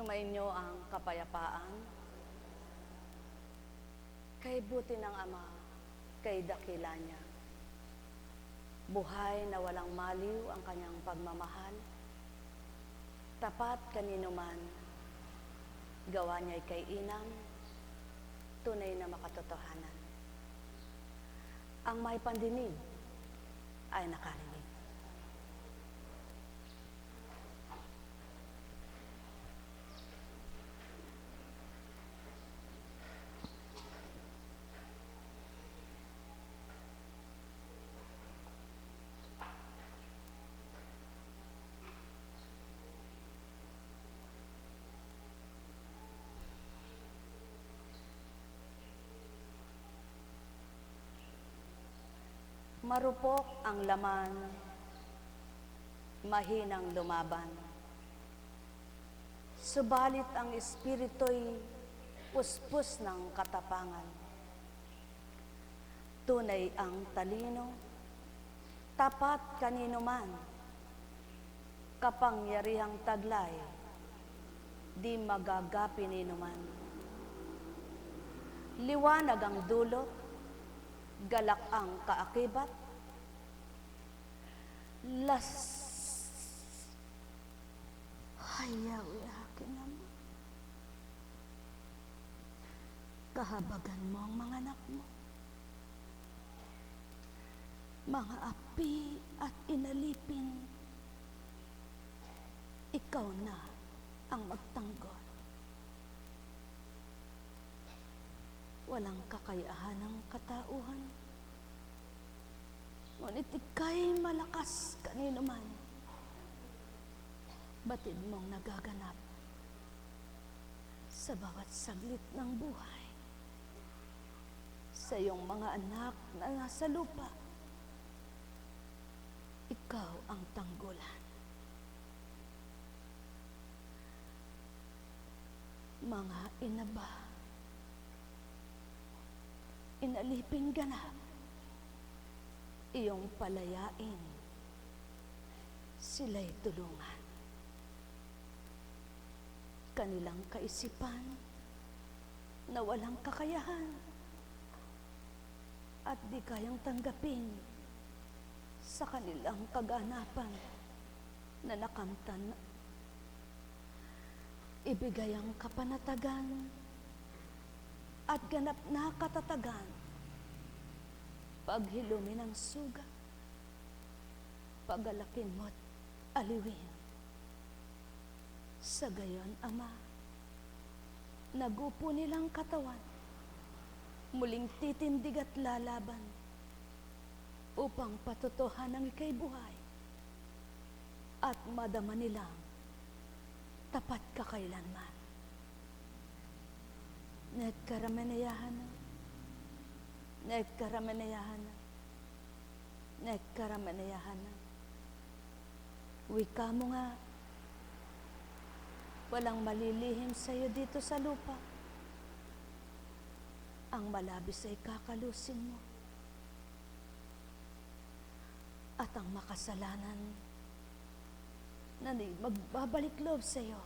Sumainyo ang kapayapaan. Kay buti ng Ama, kay dakila niya. Buhay na walang maliw ang kanyang pagmamahal. Tapat kanino man, gawa niya'y kay inang, tunay na makatotohanan. Ang may pandinig ay nakarinig. Marupok ang laman, mahinang lumaban. Subalit ang espiritu'y puspos ng katapangan. Tunay ang talino, tapat kanino man, kapangyarihang taglay, di magagapi nino man. Liwanag ang dulot, galak ang kaakibat, hayaw aking Ama. Kahabagan mo ang mga anak mo, mga api at inalipin, ikaw na ang magtanggol. Walang kakayahan ng katauhan, ngunit ika'y malakas kanino man. Batid mong nagaganap sa bawat saglit ng buhay, sa iyong mga anak na nasa lupa. Ikaw ang tanggulan. Mga inaba, inaliping ganap, iyong palayain, sila'y tulungan. Kanilang kaisipan na walang kakayahan at di kayang tanggapin sa kanilang kaganapan na nakamtan, ibigay ang kapanatagan at ganap na katatagan, paghilumi ng suga, pagalakin mo't aliwin. Sa gayon, Ama, nagupo nilang katawan, muling titindig at lalaban, upang patotohanan ika'y buhay, at madama nilang tapat kakailanman. Nagkaramanayahan, wika mo nga, walang malilihim sa iyo dito sa lupa. Ang malabis ay kakalusin mo, at ang makasalanan na magbabalik loob sa iyo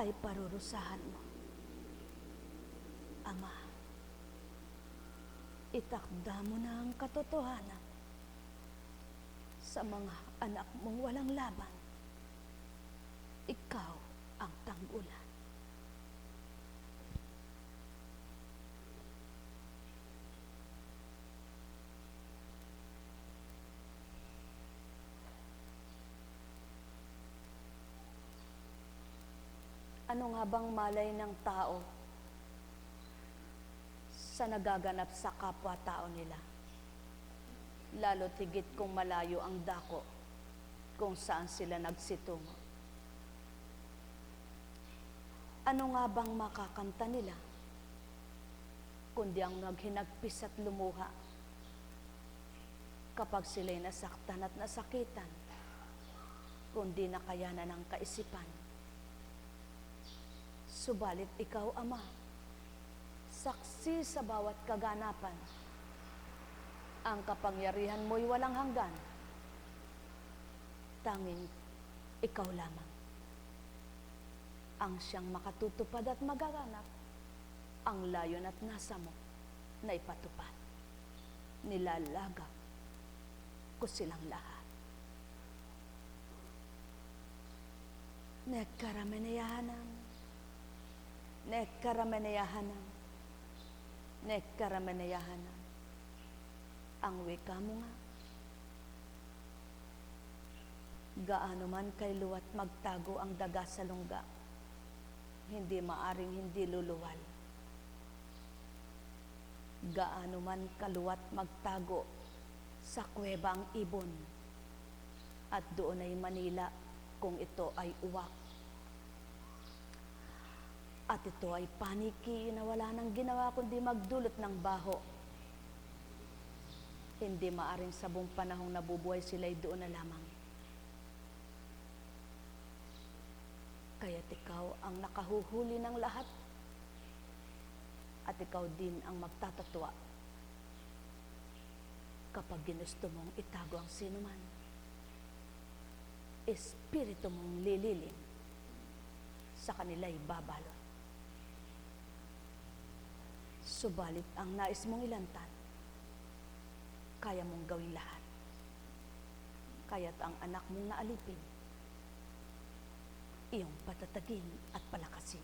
ay parurusahan mo. Ama, itakda mo na ang katotohanan sa mga anak mong walang laban. Ikaw ang tanggulan. Ano nga bang malay ng tao sa nagaganap sa kapwa-tao nila? Lalo't higit kung malayo ang dako kung saan sila nagsitungo. Ano nga bang makakanta nila kundi ang naghinagpis at lumuha kapag sila'y nasaktan at nasakitan, kundi nakayanan ng kaisipan. Subalit ikaw, Ama, saksi sa bawat kaganapan, ang kapangyarihan mo'y walang hanggan. Tanging ikaw lamang. ang siyang makatutupad at magaganap ang layon at nasa mo na ipatupad. Nilalagak ko silang lahat. Nekkarameneyahanam, nekkarameneyahanam, nekkarameneyahanam. Ang wika mo nga, gaano man kay luwat magtago ang daga sa lungga, hindi maaring hindi luluwal. Gaano man kaluwat magtago sa kuweba ang ibon, at doon ay Manila kung ito ay uwak. At ito ay paniki na wala nang ginawa kundi magdulot ng baho. Hindi maaring sa buong panahong nabubuhay sila'y doon na lamang. Kaya't ikaw ang nakahuhuli ng lahat, at ikaw din ang magtatatwa kapag ginusto mong itago ang sinuman. Espiritu mong lililin, sa kanila'y babalot. Subalit ang nais mong ilantan, kaya mong gawin lahat. Kaya't ang anak mong naalipin, iyong patatagin at palakasin.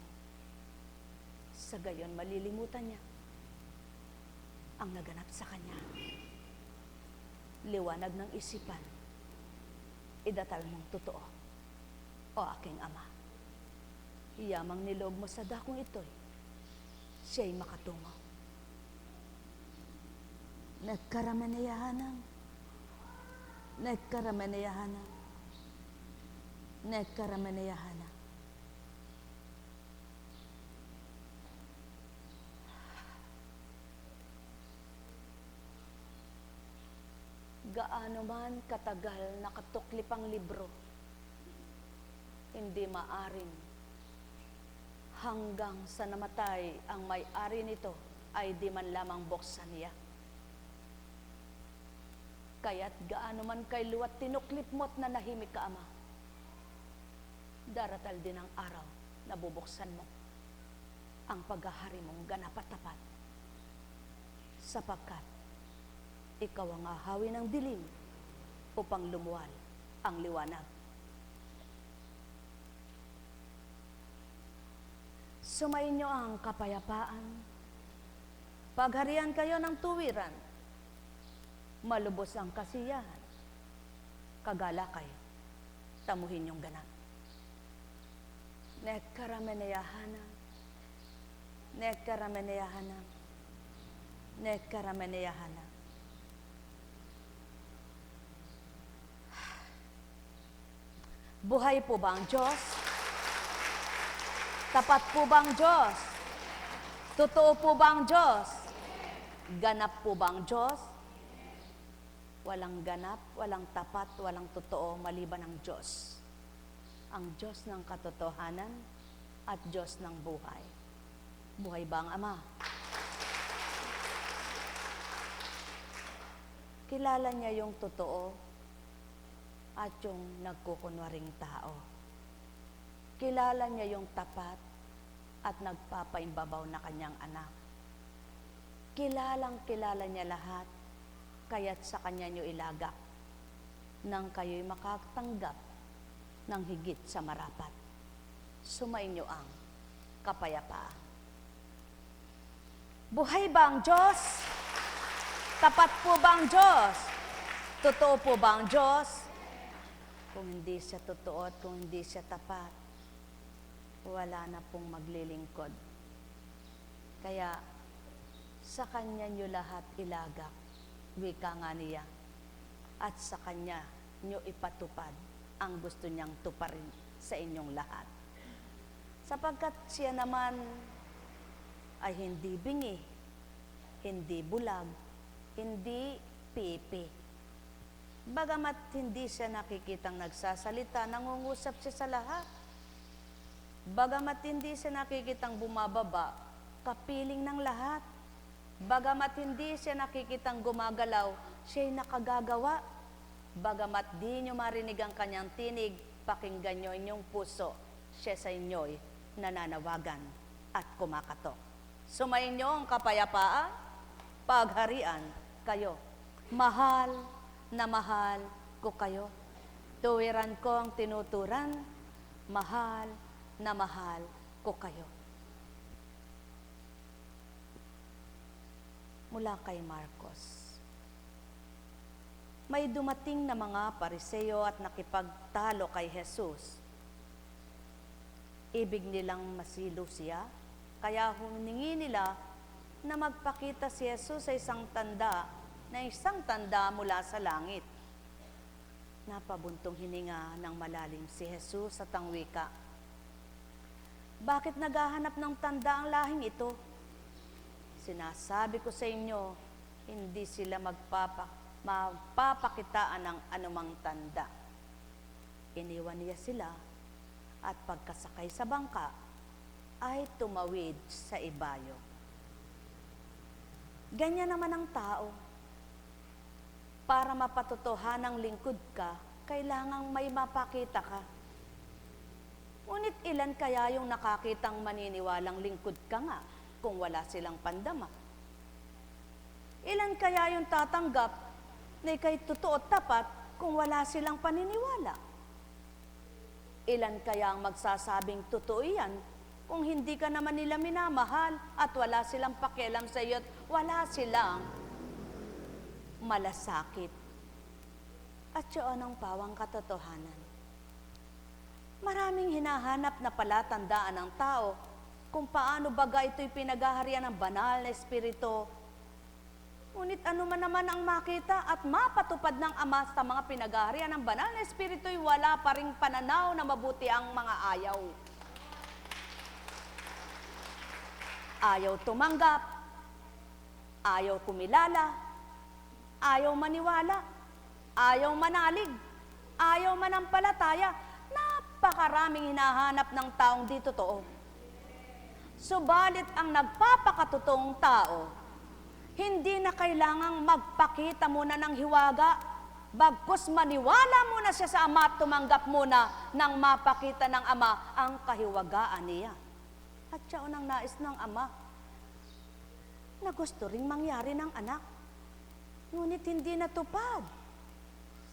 Sa gayon malilimutan niya ang naganap sa kanya. Liwanag ng isipan, idatal mong totoo, o aking ama. Yamang niloob mo sa dakong ito'y siya'y makatungo. Nekkarameneyahanam, nekkarameneyahanam, nekkarameneyahanam. Gaano man katagal nakatuklip ang libro, hindi maaring hanggang sa namatay ang may-ari nito ay di man lamang buksan niya. Kaya't gaano man kay luwat tinuklip mo't nanahimik ka, Ama, daratal din ang araw na bubuksan mo ang paghahari mong ganap at tapat, sapagkat ikaw ang ahawi ng dilim upang lumuwal ang liwanag. Sumainyo ang kapayapaan. Pagharian kayo ng tuwiran. Malubos ang kasiyahan. Kagalakay, tamuhin yung ganap. Nekkarameneyahana, nekkarameneyahana, nekkarameneyahana. Buhay po ba ang Diyos? Tapat po ba ang Diyos? Totoo po ba ang Diyos? Ganap po ba ang Diyos? Walang ganap, walang tapat, walang totoo maliban ang Diyos. Ang Diyos ng katotohanan at Diyos ng buhay. Buhay ba ang Ama? Kilala niya yung totoo at yung nagkukunwaring tao. Kilala niya yung tapat at nagpapaimbabaw na kanyang anak. Kilala niya lahat, kaya't sa kanya niyo ilagak nang kayo'y makatanggap ng higit sa marapat. Sumainyo ang kapayapaan. Buhay ba ang Diyos? Tapat po ba ang Diyos? Totoo po ba ang Diyos? Kung hindi siya totoo at kung hindi siya tapat, wala na pong maglilingkod. Kaya sa Kanya nyo lahat ilagak, wika nga niya, at sa Kanya nyo ipatupad ang gusto niyang tuparin sa inyong lahat. Sapagkat siya naman ay hindi bingi, hindi bulag, hindi pipi. Bagamat hindi siya nakikitang nagsasalita, nangungusap siya sa lahat. Bagamat hindi siya nakikitang bumababa, kapiling ng lahat. Bagamat hindi siya nakikitang gumagalaw, siya'y nakagagawa. Bagamat di nyo marinig ang kanyang tinig, pakinggan nyo inyong puso, siya sa inyo'y nananawagan at kumakatok. Sumainyo ang kapayapaan, pagharian kayo. Mahal na mahal ko kayo. Tuwiran ko ang tinuturan, mahal na mahal ko kayo. Mula kay Marcos. May dumating na mga Pariseo at nakipagtalo kay Jesus. Ibig nilang masilo siya, kaya humingi nila na magpakita si Jesus sa isang tanda mula sa langit. Napabuntong hininga ng malalim si Jesus at ang wika, bakit naghahanap ng tanda ang lahing ito? Sinasabi ko sa inyo, hindi sila mapapakitaan ng anumang tanda. Iniwan niya sila at pagkasakay sa bangka ay tumawid sa ibayo. Ganyan naman ang tao. Para mapatotohanang lingkod ka, kailangang may mapakita ka. Ngunit ilan kaya yung nakakitang maniniwalang lingkod ka nga kung wala silang pandama? Ilan kaya yung tatanggap na ikay totoo at tapat kung wala silang paniniwala? Ilan kaya ang magsasabing totoo yan kung hindi ka naman nila minamahal at wala silang pakialam sa iyo at wala silang malasakit? At yun ang pawang katotohanan. Maraming hinahanap na palatandaan ng tao kung paano baga ito'y pinaghaharian ng banal na espiritu. Ngunit ano man naman ang makita at mapatupad ng Ama sa mga pinaghaharian ng banal na espiritu'y wala pa ring pananaw na mabuti ang mga ayaw. Ayaw tumanggap, ayaw kumilala, ayaw maniwala, ayaw manalig, ayaw manampalataya. Napakaraming hinahanap ng taong di totoo. Subalit ang nagpapakatotoong tao, hindi na kailangang magpakita muna ng hiwaga, bagkus maniwala muna siya sa Ama at tumanggap muna nang mapakita ng Ama ang kahiwagaan niya. At siya ang nais ng Ama na gusto ring mangyari ng anak. Ngunit hindi natupad.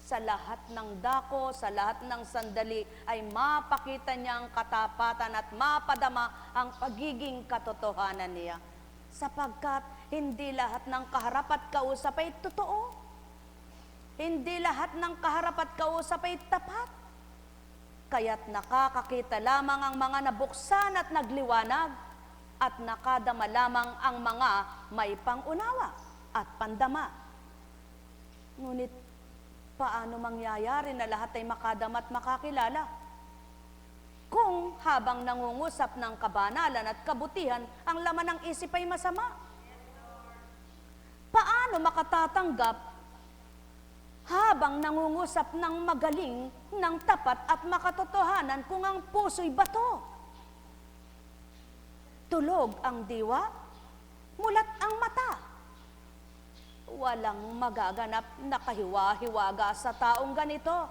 Sa lahat ng dako, sa lahat ng sandali, ay mapakita niya ang katapatan at mapadama ang pagiging katotohanan niya. Sapagkat hindi lahat ng kaharap at kausap ay totoo. Hindi lahat ng kaharap at kausap ay tapat. Kaya't nakakakita lamang ang mga nabuksan at nagliwanag, at nakadama lamang ang mga may pangunawa at pandama. Ngunit paano mangyayari na lahat ay makadama at makakilala kung habang nangungusap ng kabanalan at kabutihan, ang laman ng isip ay masama? Paano makatatanggap habang nangungusap ng magaling, ng tapat at makatotohanan kung ang puso'y bato? Tulog ang diwa, mulat ang mata. Walang magaganap na kahiwa-hiwaga sa taong ganito.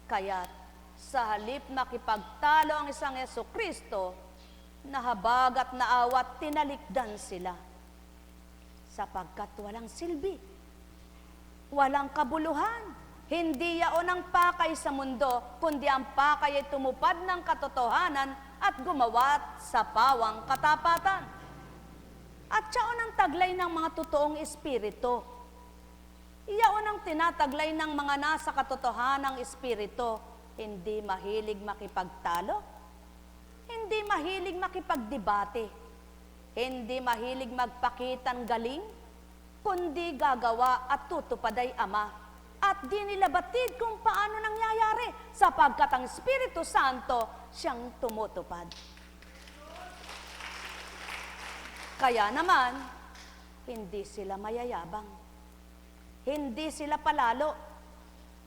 Kaya't sa halip makipagtalo ang isang Jesucristo, nahabag at naawat, tinalikdan sila. Sapagkat walang silbi, walang kabuluhan, hindi yaon ang pakay sa mundo, kundi ang pakay ay tumupad ng katotohanan at gumawa sa pawang katapatan. At siyaon ang taglay ng mga totoong espiritu. Iyaon ang tinataglay ng mga nasa katotohanang espiritu. Hindi mahilig makipagtalo, hindi mahilig makipagdebate, hindi mahilig magpakitang galing, kundi gagawa at tutupad ay Ama. At di nila batid kung paano nangyayari, sapagkat ang Espiritu Santo siyang tumutupad. Kaya naman, hindi sila mayayabang, hindi sila palalo,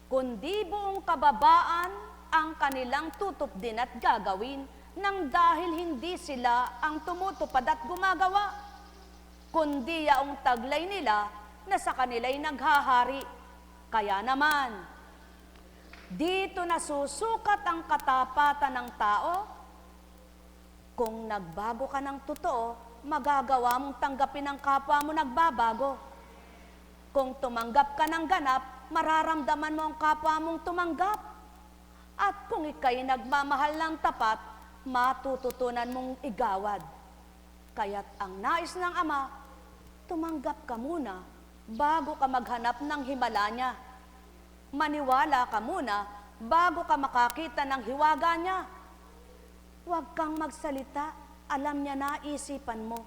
kundi buong kababaan ang kanilang tutupdin at gagawin nang dahil hindi sila ang tumutupad at gumagawa, kundi yaong taglay nila na sa kanila'y naghahari. Kaya naman, dito nasusukat ang katapatan ng tao Kung nagbago ka ng totoo, magagawa mong tanggapin ang kapwa mo nagbabago. Kung tumanggap ka ng ganap, mararamdaman mo ang kapwa mong tumanggap. At kung ika'y nagmamahal ng tapat, matututunan mong igawad. Kaya't ang nais ng Ama, tumanggap ka muna bago ka maghanap ng himala niya. Maniwala ka muna bago ka makakita ng hiwaga niya. Huwag kang magsalita, alam niya na isipan mo.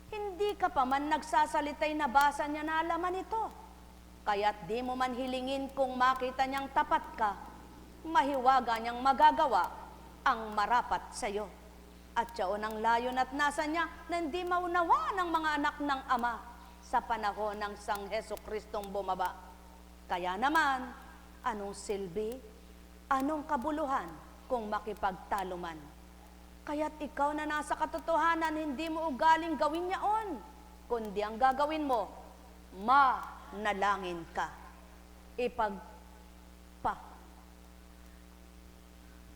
Hindi ka pa man nagsasalita'y nabasa niya na alaman ito. Kaya't di mo man hilingin kung makita niyang tapat ka, mahiwaga niyang magagawa ang marapat sa iyo. At yaon ang layon at nasa niya na hindi maunawa ng mga anak ng Ama sa panahon ng Sang Hesukristong bumaba. Kaya naman, anong silbi, anong kabuluhan kung makipagtalo man? Kaya't ikaw na nasa katotohanan, hindi mo ugaling gawin yaon, kundi ang gagawin mo, manalangin ka.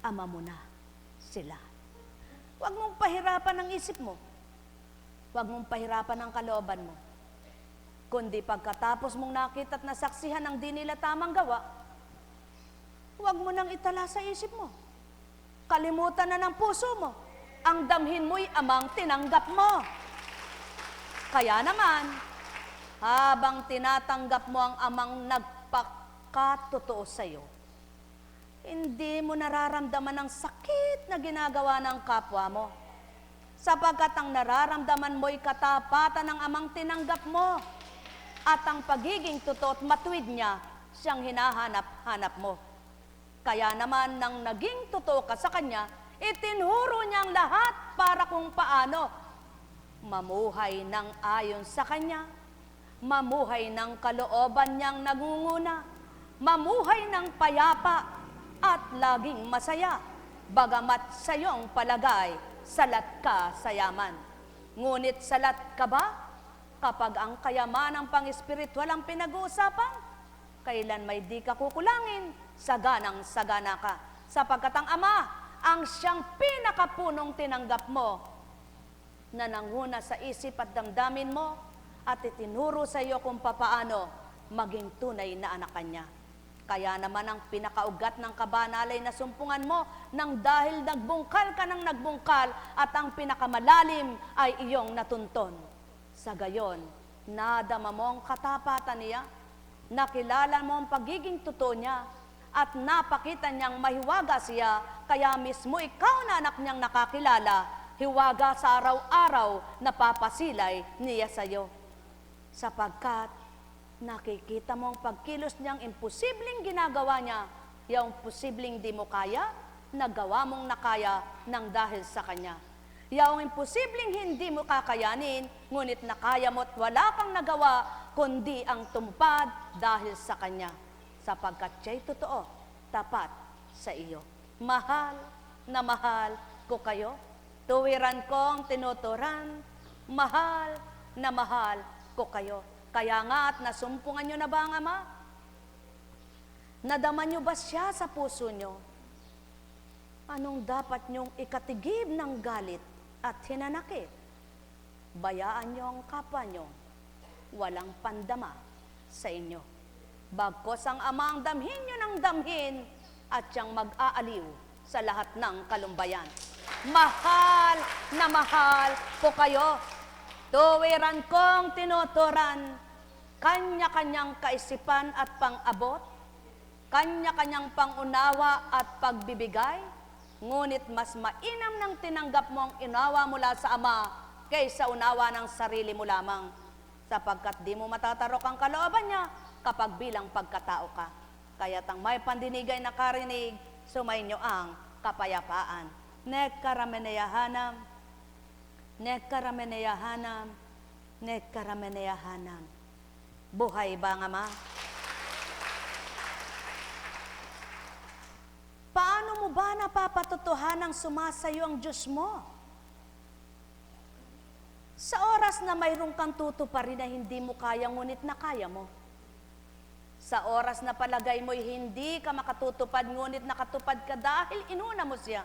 Ama mo na sila. Huwag mong pahirapan ang isip mo. Huwag mong pahirapan ang kalooban mo. Kundi pagkatapos mong nakita at nasaksihan ang di nila tamang gawa, huwag mo nang itala sa isip mo. Kalimutan na ng puso mo. Ang damhin mo'y Amang tinanggap mo. Kaya naman, habang tinatanggap mo ang Amang nagpakatotoo sa iyo, hindi mo nararamdaman ang sakit na ginagawa ng kapwa mo. Sapagkat ang nararamdaman mo'y katapatan ng Amang tinanggap mo. At ang pagiging totoo at matuwid niya, siyang hinahanap-hanap mo. Kaya naman nang naging totoo ka sa Kanya, itinuro niya ang lahat para kung paano mamuhay ng ayon sa Kanya, mamuhay ng kalooban niyang nangunguna, mamuhay ng payapa at laging masaya, bagamat sa iyong palagay, salat ka sa yaman. Ngunit salat ka ba kapag ang kayamanang pang-espiritual ang pinag-uusapan? Kailan may di ka kukulangin, saganang-sagana ka. Sapagkat ang Ama, ang siyang pinakapunong tinanggap mo, na nanguna sa isip at damdamin mo, at itinuro sa iyo kung papaano maging tunay na anak Kanya. Kaya naman ang pinakaugat ng kabanalay na sumpungan mo, nang dahil nagbungkal ka ng nagbungkal, at ang pinakamalalim ay iyong natunton. Sa gayon, nadama mo ang katapatan niya, nakilala mo ang pagiging totoo niya, at napakita niyang mahiwaga siya, kaya mismo ikaw na anak niyang nakakilala, hiwaga sa araw-araw na papasilay niya sa iyo. Sapagkat nakikita mo ang pagkilos niyang imposibleng ginagawa niya, yung posibleng di mo kaya, nagawa mong nakaya ng dahil sa Kanya. Yung imposibleng hindi mo kakayanin, ngunit nakaya mo at wala kang nagawa, kundi ang tumupad dahil sa Kanya. Sapagkat siya'y totoo, tapat sa iyo. Mahal na mahal ko kayo, tuwiran kong tinuturan, mahal na mahal ko kayo. Kaya nga at nasumpungan nyo na ba ang Ama? Nadama nyo ba siya sa puso nyo? Anong dapat nyong ikatigib ng galit at hinanakit? Bayaan nyo ang kapwa nyo, walang pandama sa inyo. Bagkos ang Ama ang damhin nyo ng damhin at siyang mag-aaliw sa lahat ng kalumbayan. Mahal na mahal ko kayo, tuwiran kong tinuturan, kanya-kanyang kaisipan at pang-abot, kanya-kanyang pangunawa at pagbibigay, ngunit mas mainam nang tinanggap mo ang unawa mula sa Ama kaysa unawa ng sarili mo lamang, sapagkat di mo matatarok ang kalooban niya kapag bilang pagkatao ka. Kaya't ang may pandinigay na karinig, sumainyo ang kapayapaan. Nekkarameneyahanam, nekkarameneyahanam, nekkarameneyahanam. Buhay ba ang Ama? Paano mo ba napapatotohanang sumasayo ang Diyos mo? Sa oras na mayroong kang tutuparin na hindi mo kaya, ngunit na kaya mo. Sa oras na palagay mo'y hindi ka makatutupad, ngunit nakatupad ka dahil inuna mo siya.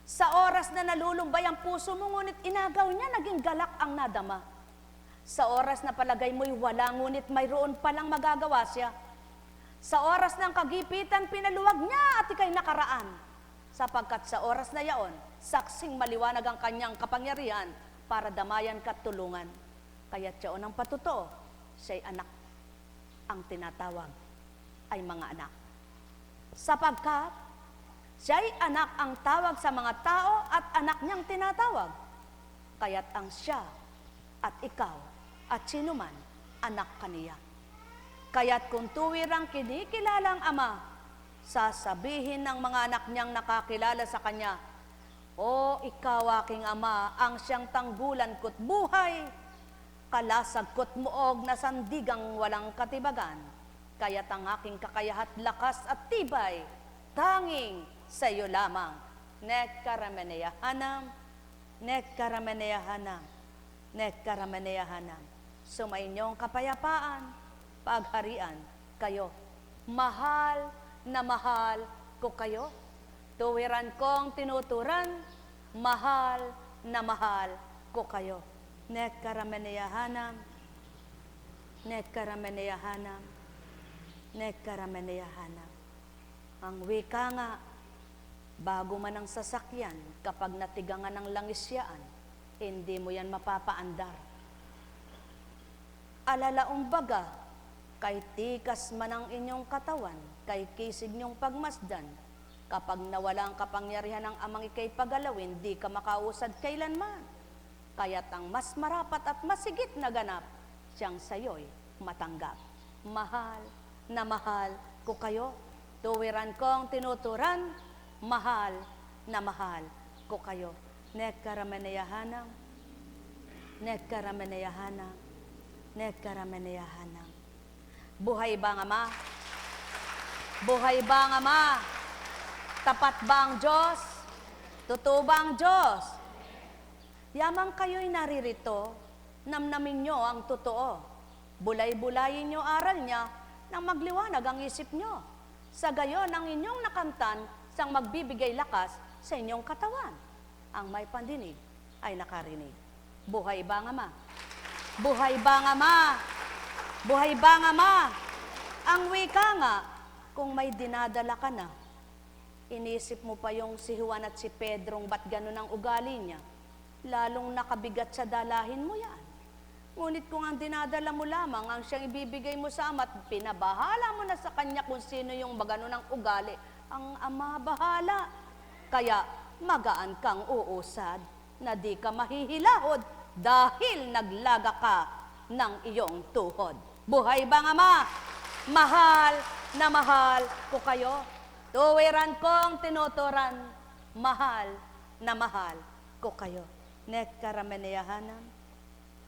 Sa oras na nalulumbay ang puso mo, ngunit inagaw niya, naging galak ang nadama. Sa oras na palagay mo'y wala, ngunit mayroon palang magagawa siya. Sa oras ng kagipitan, pinaluwag niya at ika'y nakaraan. Sapagkat sa oras na yaon, saksing maliwanag ang kanyang kapangyarihan para damayan ka't tulungan. Kaya't yaon ang patuto, siya'y anak. Ang tinatawag ay mga anak. Sapagkat siya'y anak ang tawag sa mga tao at anak niyang tinatawag. Kaya't ang siya at ikaw at sinuman, anak kaniya. Kaya't kung tuwirang kinikilalang ama, sasabihin ng mga anak niyang nakakilala sa kanya, "O ikaw aking ama, ang siyang tanggulan ko't buhay, kalasag ko't muog na sandigang walang katibagan. Kaya't ang aking kakayahat, lakas at tibay, tanging sa iyo lamang. Nekkarameneyahanam, nekkarameneyahanam, nekkarameneyahanam. Sumainyong kapayapaan, pagharian kayo. Mahal na mahal ko kayo. Tuwiran kong tinuturan, mahal na mahal ko kayo. Nekkarameneyahanam, nekkarameneyahanam, nekkarameneyahanam. Ang wika nga, bago man ang sasakyan, kapag natigangan ng langisyaan, hindi mo yan mapapaandar. Alalaong baga, kay tikas man ang inyong katawan, kay kisig niyong pagmasdan, kapag nawala ang kapangyarihan ng amang ikay pagalawin, di ka makausad kailanman. Kaya't ang mas marapat at masigit na ganap, siyang sayo'y matanggap. Mahal na mahal ko kayo, tuwiran kong tinuturan, mahal na mahal ko kayo. Nekkarameneyahanam, nekkarameneyahanam, nekkarameneyahanam. Buhay ba ang Ama? Buhay ba ang Ama? Tapat ba ang Diyos? Totoo ba ang Diyos? Yamang kayo'y naririto, namnamin nyo ang totoo. Bulay-bulayin nyo aral niya nang magliwanag ang isip nyo. Sa gayon, ang inyong nakamtan sang magbibigay lakas sa inyong katawan. Ang may pandinig ay nakarinig. Buhay ba ang Ama? Buhay ba ang Ama? Buhay ba ang Ama? Ang wika nga, kung may dinadala ka na, inisip mo pa yung si Juan at si Pedrong ba't ganun ang ugali niya, lalong nakabigat sa dalahin mo yan. Ngunit kung ang dinadala mo lamang, ang siyang ibibigay mo sa Ama at pinabahala mo na sa Kanya kung sino yung ganun ang ugali, ang Ama bahala. Kaya magaan kang uusad na di ka mahihilahod dahil naglaga ka ng iyong tuhod. Buhay ba ang Ama? Mahal na mahal ko kayo. Tuwiran kong tinuturan, mahal na mahal ko kayo. Nekkarameneyahanam,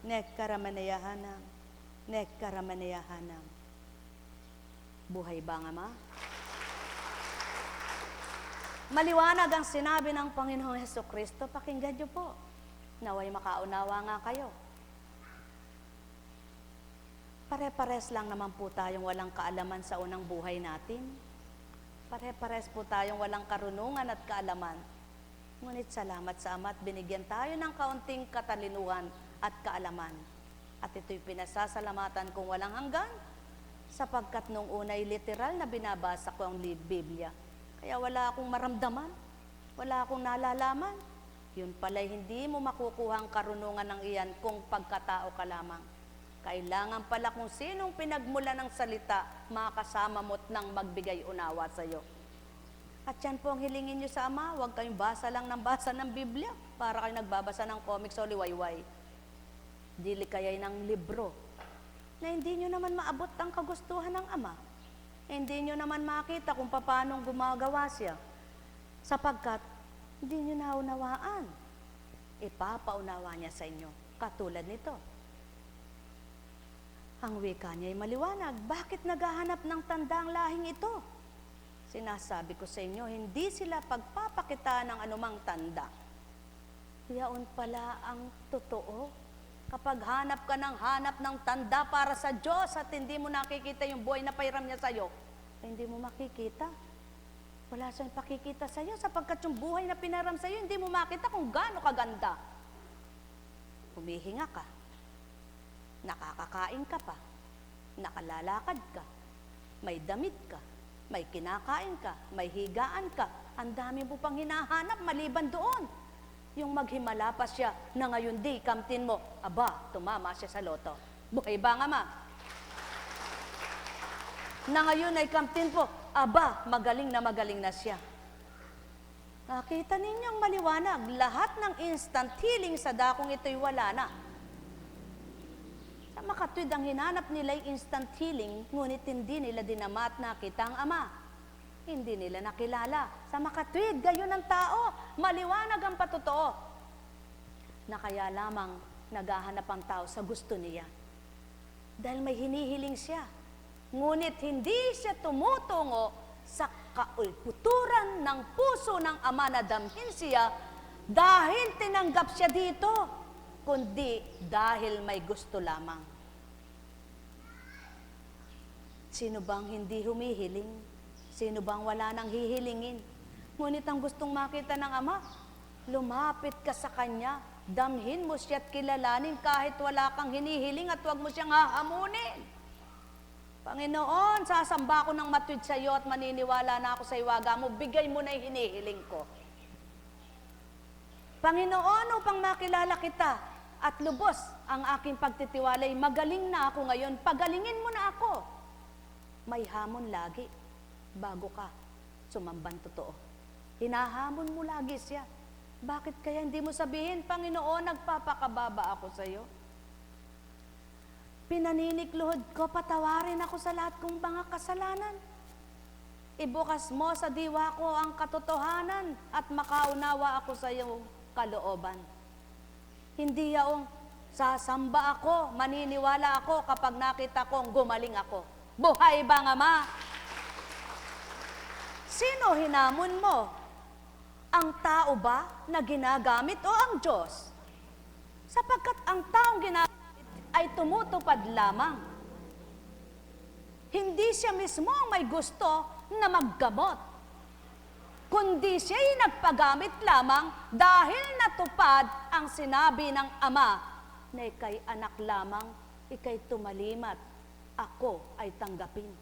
nekkarameneyahanam, nekkarameneyahanam. Buhay ba ang Ama? Maliwanag ang sinabi ng Panginoong Hesukristo, pakinggan niyo po. Naway makaunawa nga kayo. Pare-pares lang naman po tayong walang kaalaman sa unang buhay natin. Pare-pares po tayong walang karunungan at kaalaman. Ngunit salamat sa Ama at binigyan tayo ng kaunting katalinuhan at kaalaman. At ito'y pinasasalamatan kong walang hanggan, sapagkat nung unay literal na binabasa ko ang Biblia. Kaya wala akong maramdaman, wala akong nalalaman. Yun pala'y hindi mo makukuha ang karunungan ng iyan kung pagkatao ka lamang. Kailangan pala kung sinong pinagmula ng salita, makasama mo't nang magbigay unawa sa iyo. At yan po ang hilingin nyo sa Ama, huwag kayong basa lang ng basa ng Biblia, para kayo nagbabasa ng comics o liwayway. Dili kaya'y ng libro, na hindi nyo naman maabot ang kagustuhan ng Ama. Hindi nyo naman makita kung paano gumagawa siya. Sapagkat, hindi nyo naunawaan. Ipapaunawa niya sa inyo, katulad nito. Ang wika niya ay maliwanag. Bakit naghahanap ng tanda ang lahing ito? Sinasabi ko sa inyo, hindi sila pagpapakita ng anumang tanda. Yaon pala ang totoo. Kapag hanap ka ng tanda para sa Diyos at hindi mo nakikita yung buhay na pairam niya sa iyo, hindi mo makikita. Wala siyang pakikita sa iyo sapagkat yung buhay na pinaram sa iyo, hindi mo makita kung gaano kaganda. Humihinga ka, nakakakain ka pa, nakalalakad ka, may damit ka, may kinakain ka, may higaan ka, ang dami mo pang hinahanap maliban doon. Yung maghimala pa siya na ngayon di kamtin mo, aba, tumama siya sa loto. Buhay ba nga ma? Na ngayon ay kamtin po, aba, magaling na siya. Nakita ninyong maliwanag, lahat ng instant healing sa dakong ito'y wala na. Sa makatwid ang hinanap nila'y instant healing, ngunit hindi nila dinama at nakita ang Ama. Hindi nila nakilala. Sa makatwid, gayon ang tao, maliwanag ang patotoo. Na kaya lamang naghahanap ang tao sa gusto niya. Dahil may hinihiling siya. Ngunit hindi siya tumutungo sa kaulputuran ng puso ng Ama na damhin siya dahil tinanggap siya dito, kundi dahil may gusto lamang. Sino bang hindi humihiling? Sino bang wala nang hihilingin? Ngunit ang gustong makita ng Ama, lumapit ka sa Kanya, damhin mo siya at kilalanin kahit wala kang hinihiling at huwag mo siyang hahamunin. Panginoon, sasamba ko ng matwid sa iyo at maniniwala na ako sa iwaga mo, bigay mo na yung hinihiling ko. Panginoon, upang makilala kita at lubos ang aking pagtitiwalay, magaling na ako ngayon, pagalingin mo na ako. May hamon lagi bago ka sumamban totoo. Hinahamon mo lagi siya. Bakit kaya hindi mo sabihin, Panginoon, nagpapakababa ako sa iyo? Pinaninikluhod ko, patawarin ako sa lahat kong mga kasalanan. Ibukas mo sa diwa ko ang katotohanan at makaunawa ako sa iyong kalooban. Hindi yaong sasamba ako, maniniwala ako kapag nakita kong gumaling ako. Buhay ba nga ma? Sino hinamon mo? Ang tao ba na ginagamit o ang Diyos? Sapagkat ang taong ginagamit ay tumutupad lamang. Hindi siya mismo ang may gusto na maggamot, kundi siya'y nagpagamit lamang dahil natupad ang sinabi ng Ama na ikay anak lamang, ikay tumalimat, ako ay tanggapin.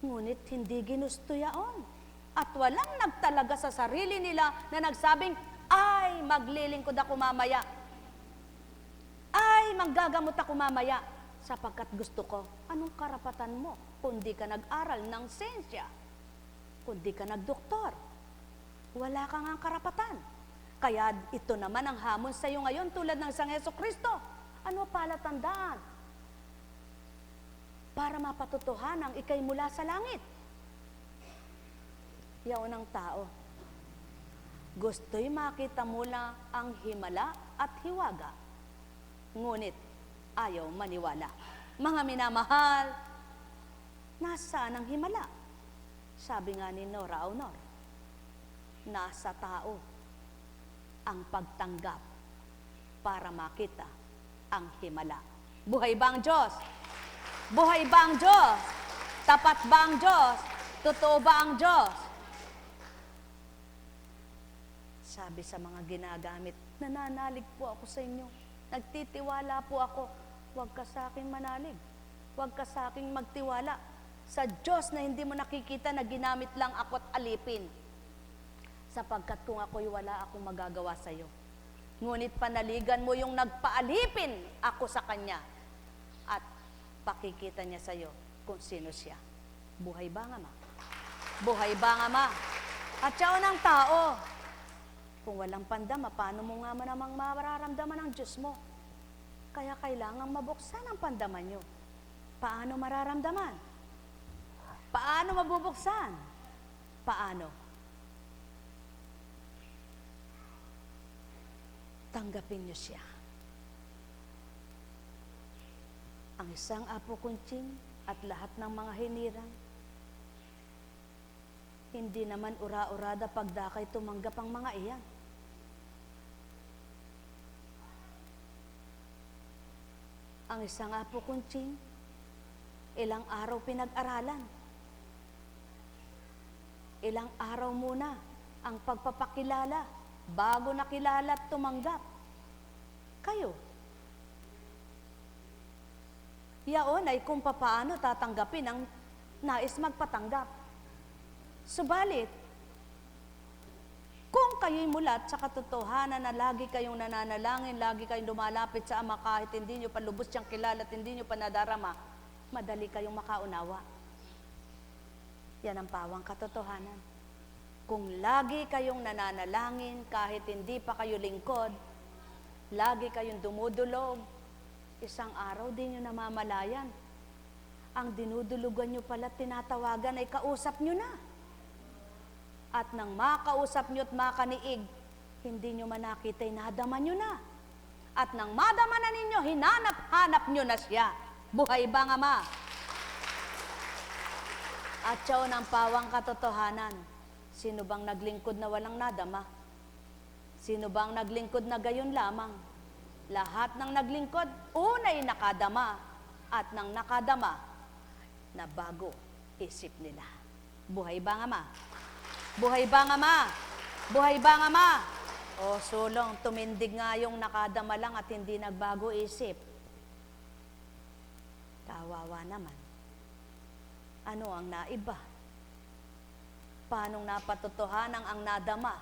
Ngunit hindi ginusto yaon. At walang nagtalaga sa sarili nila na nagsabing, ay, maglilingkod ako mamaya. Ay, manggagamot ako mamaya. Sapagkat gusto ko, anong karapatan mo kung di ka nag-aral ng siyensya? Kung di ka nagdoktor? Wala kang ang karapatan. Kaya ito naman ang hamon sa iyo ngayon tulad ng Sang Jesucristo. Ano palatandaan? Para mapatotohanang ikay mula sa langit. Yaon ang tao. Gusto'y makita mula ang himala at hiwaga. Ngunit ayaw maniwala. Mga minamahal, nasaan ang himala? Sabi nga ni Nora Aunor, nasa tao ang pagtanggap para makita ang himala. Buhay ba ang Diyos? Buhay ba ang Diyos? Tapat ba ang Diyos? Totoo ba ang Diyos? Sabi sa mga ginagamit, nananalig po ako sa inyo. Nagtitiwala po ako. Huwag ka sa akin manalig. Huwag ka sa akin magtiwala. Sa Diyos na hindi mo nakikita na ginamit lang ako at alipin. Sapagkat kung ako'y wala akong magagawa sa iyo. Ngunit panaligan mo yung nagpaalipin ako sa Kanya. At pakikita niya sa iyo kung sino siya. Buhay ba nga ma? Buhay ba nga ma? At siya ng tao. Kung walang pandama, paano mo nga namang mararamdaman ang Diyos mo? Kaya kailangang mabuksan ang pandama nyo. Paano mararamdaman? Paano mabubuksan? Paano? Tanggapin nyo siya. Ang isang apo kuntsing at lahat ng mga hinirang, hindi naman ura-urada pagdakay tumanggap ang mga iyan. Ang isang apo kuntsing, ilang araw pinag-aralan. ilang araw muna ang pagpapakilala bago nakilala at tumanggap. Kayo, yaon ay kung papaano tatanggapin ang nais magpatanggap. Subalit, kung kayo'y mulat sa katotohanan na lagi kayong nananalangin, lagi kayong lumalapit sa Ama kahit hindi nyo pa lubos siyang kilala at hindi nyo pa nadarama, madali kayong makaunawa. Yan ang pawang katotohanan. Kung lagi kayong nananalangin kahit hindi pa kayo lingkod, lagi kayong dumudulog, isang araw din nyo namamalayan. Ang dinudulugan nyo pala tinatawagan ay kausap nyo na. At nang makausap nyo at makaniig, hindi nyo manakita'y nadama nyo na. At nang madama na ninyo, hinanap-hanap nyo na siya. Buhay ba nga ma? At siya ng pawang katotohanan. Sino bang naglingkod na walang nadama? Sino bang naglingkod na gayon lamang? Lahat ng naglingkod, una'y nakadama. At nang nakadama, na bago isip nila. Buhay ba nga ma? Buhay ba nga ma? Buhay ba nga ma? O sulong, tumindig nga yung nakadama lang at hindi nagbago isip. Kawawa naman. Ano ang naiba? Paanong napatotohanang ang nadama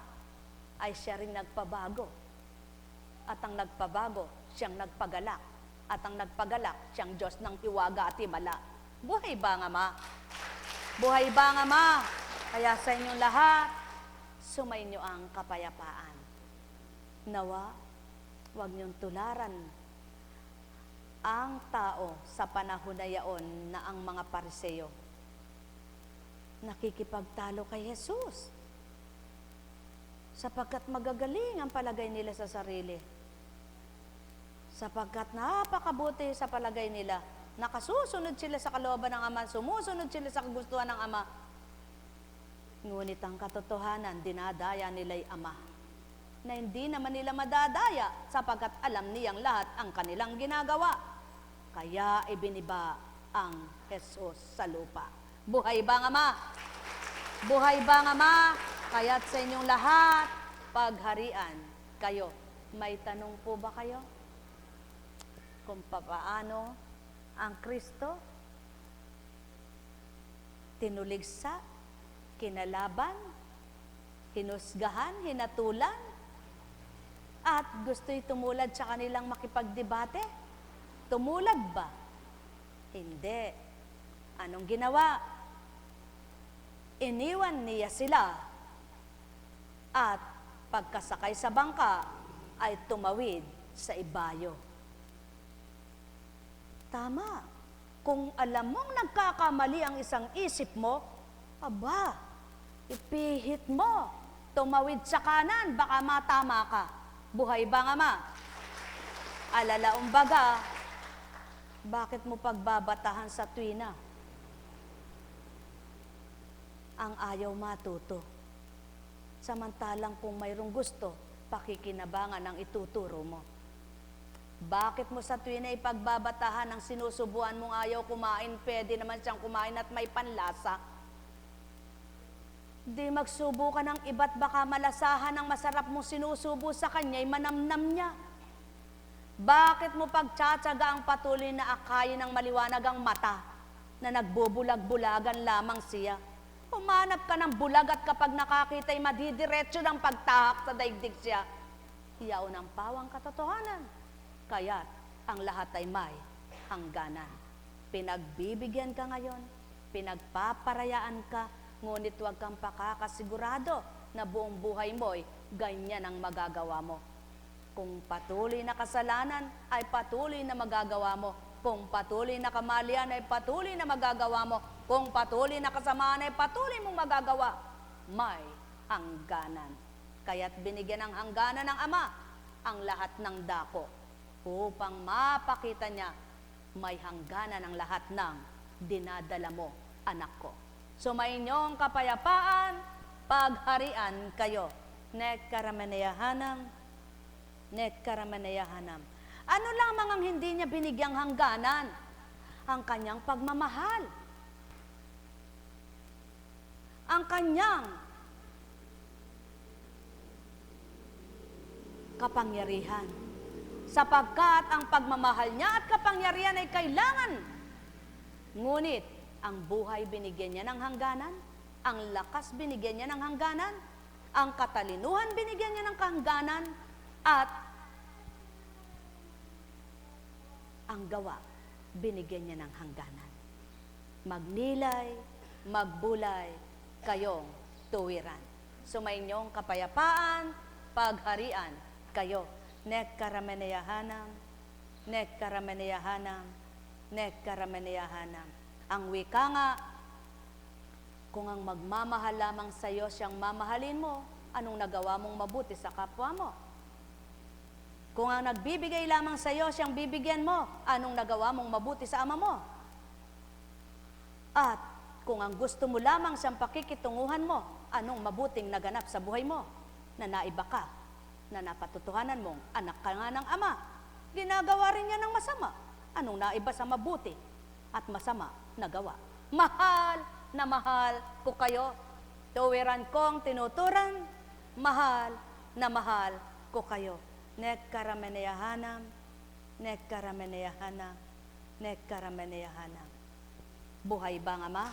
ay siya rin nagpabago. At ang nagpabago, siyang nagpagalak. At ang nagpagalak, siyang Diyos ng hiwaga at himala. Buhay ba nga ma? Buhay ba nga ma? Kaya sa inyong lahat, sumainyo ang kapayapaan. Nawa, huwag niyong tularan ang tao sa panahon na yaon na ang mga Pariseo nakikipagtalo kay Jesus. Sapagkat magagaling ang palagay nila sa sarili. Sapagkat napakabuti sa palagay nila, nakasusunod sila sa kalooban ng Ama, sumusunod sila sa kagustuhan ng Ama. Ngunit ang katotohanan, dinadaya nila'y Ama, na hindi naman nila madadaya sapagkat alam niyang lahat ang kanilang ginagawa. Kaya ibiniba ang Jesus sa lupa. Buhay ba nga ma? Buhay ba nga ma? Kaya't sa inyong lahat, pagharian kayo. May tanong po ba kayo? Kung papaano ang Kristo tinuligsa, kinalaban, hinusgahan, hinatulan, at gusto'y tumulad sa kanilang makipagdebate? Tumulad ba? Hindi. Anong ginawa? Iniwan niya sila at pagkasakay sa bangka ay tumawid sa ibayo. Tama. Kung alam mong nagkakamali ang isang isip mo, aba, ipihit mo. Tumawid sa kanan, baka matama ka. Buhay ba nga ma? Alalaong baga, bakit mo pagbabatahan sa tuwina? Ang ayaw matuto. Samantalang kung mayroong gusto, pakikinabangan ang ituturo mo. Bakit mo sa tuwina ipagbabatahan ang sinusubuan mong ayaw kumain, pwede naman siyang kumain at may panlasa? Di magsubo ka ng iba't baka malasahan ang masarap mong sinusubo sa kanya'y manamnam niya. Bakit mo pagtsatsaga ang patuloy na akayin ng maliwanag ang mata na nagbubulag-bulagan lamang siya? Humanap ka ng bulag at kapag nakakita'y madidiretso ng pagtahak sa daigdig siya. Iyaon ang pawang katotohanan. Kaya't ang lahat ay may hangganan. Pinagbibigyan ka ngayon, pinagpaparayaan ka, ngunit huwag kang pakakasigurado na buong buhay mo'y ganyan ang magagawa mo. Kung patuloy na kasalanan, ay patuloy na magagawa mo. Kung patuloy na kamalian, ay patuloy na magagawa mo. Kung patuloy na kasamaan, ay patuloy mong magagawa. May hangganan. Kaya't binigyan ng hangganan ng Ama ang lahat ng dako upang mapakita niya may hangganan ang lahat ng dinadala mo, anak ko. Sumainyong kapayapaan, pagharian kayo. Nekkaramaneyahanam, nekkaramaneyahanam. Ano lamang ang hindi niya binigyang hangganan? Ang kanyang pagmamahal. ang kanyang kapangyarihan. Sapagkat ang pagmamahal niya at kapangyarihan ay kailangan. Ngunit, ang buhay binigyan niya ng hangganan, ang lakas binigyan niya ng hangganan, ang katalinuhan binigyan niya ng kahangganan, at ang gawa binigyan niya ng hangganan. Magnilay, magbulay, kayong tuwiran. Sumainyong kapayapaan, pagharian, kayo. Nekkarameneyahanam, nekkarameneyahanam, nekkarameneyahanam. Ang wika nga, kung ang magmamahal lamang sa iyo siyang mamahalin mo, anong nagawa mong mabuti sa kapwa mo? Kung ang nagbibigay lamang sa iyo siyang bibigyan mo, anong nagawa mong mabuti sa ama mo? At kung ang gusto mo lamang siyang pakikitunguhan mo, anong mabuting naganap sa buhay mo? Na naiba ka, na napatutuhanan mong anak ka nga ng ama, ginagawa rin niya ng masama. Anong naiba sa mabuti at masama na gawa? Mahal na mahal ko kayo. Tuwiran kong tinuturan, mahal na mahal ko kayo. Nekkarameneyahanam, nekkarameneyahanam, nekkarameneyahanam. Buhay ba ang ama?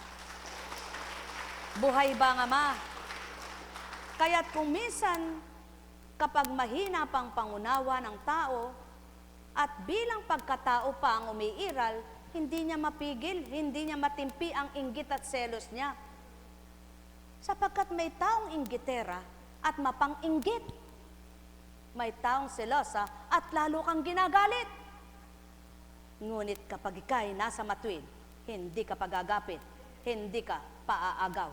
Buhay ba ang ama? Kaya't kung minsan, kapag mahina pang pangunawa ng tao, at bilang pagkatao pa ang umiiral, hindi niya mapigil, hindi niya matimpi ang inggit at selos niya. Sapagkat may taong inggitera at mapang-inggit. May taong selosa at lalo kang ginagalit. Ngunit kapag ika'y nasa matuwid, hindi ka pagagapit, hindi ka paaagaw.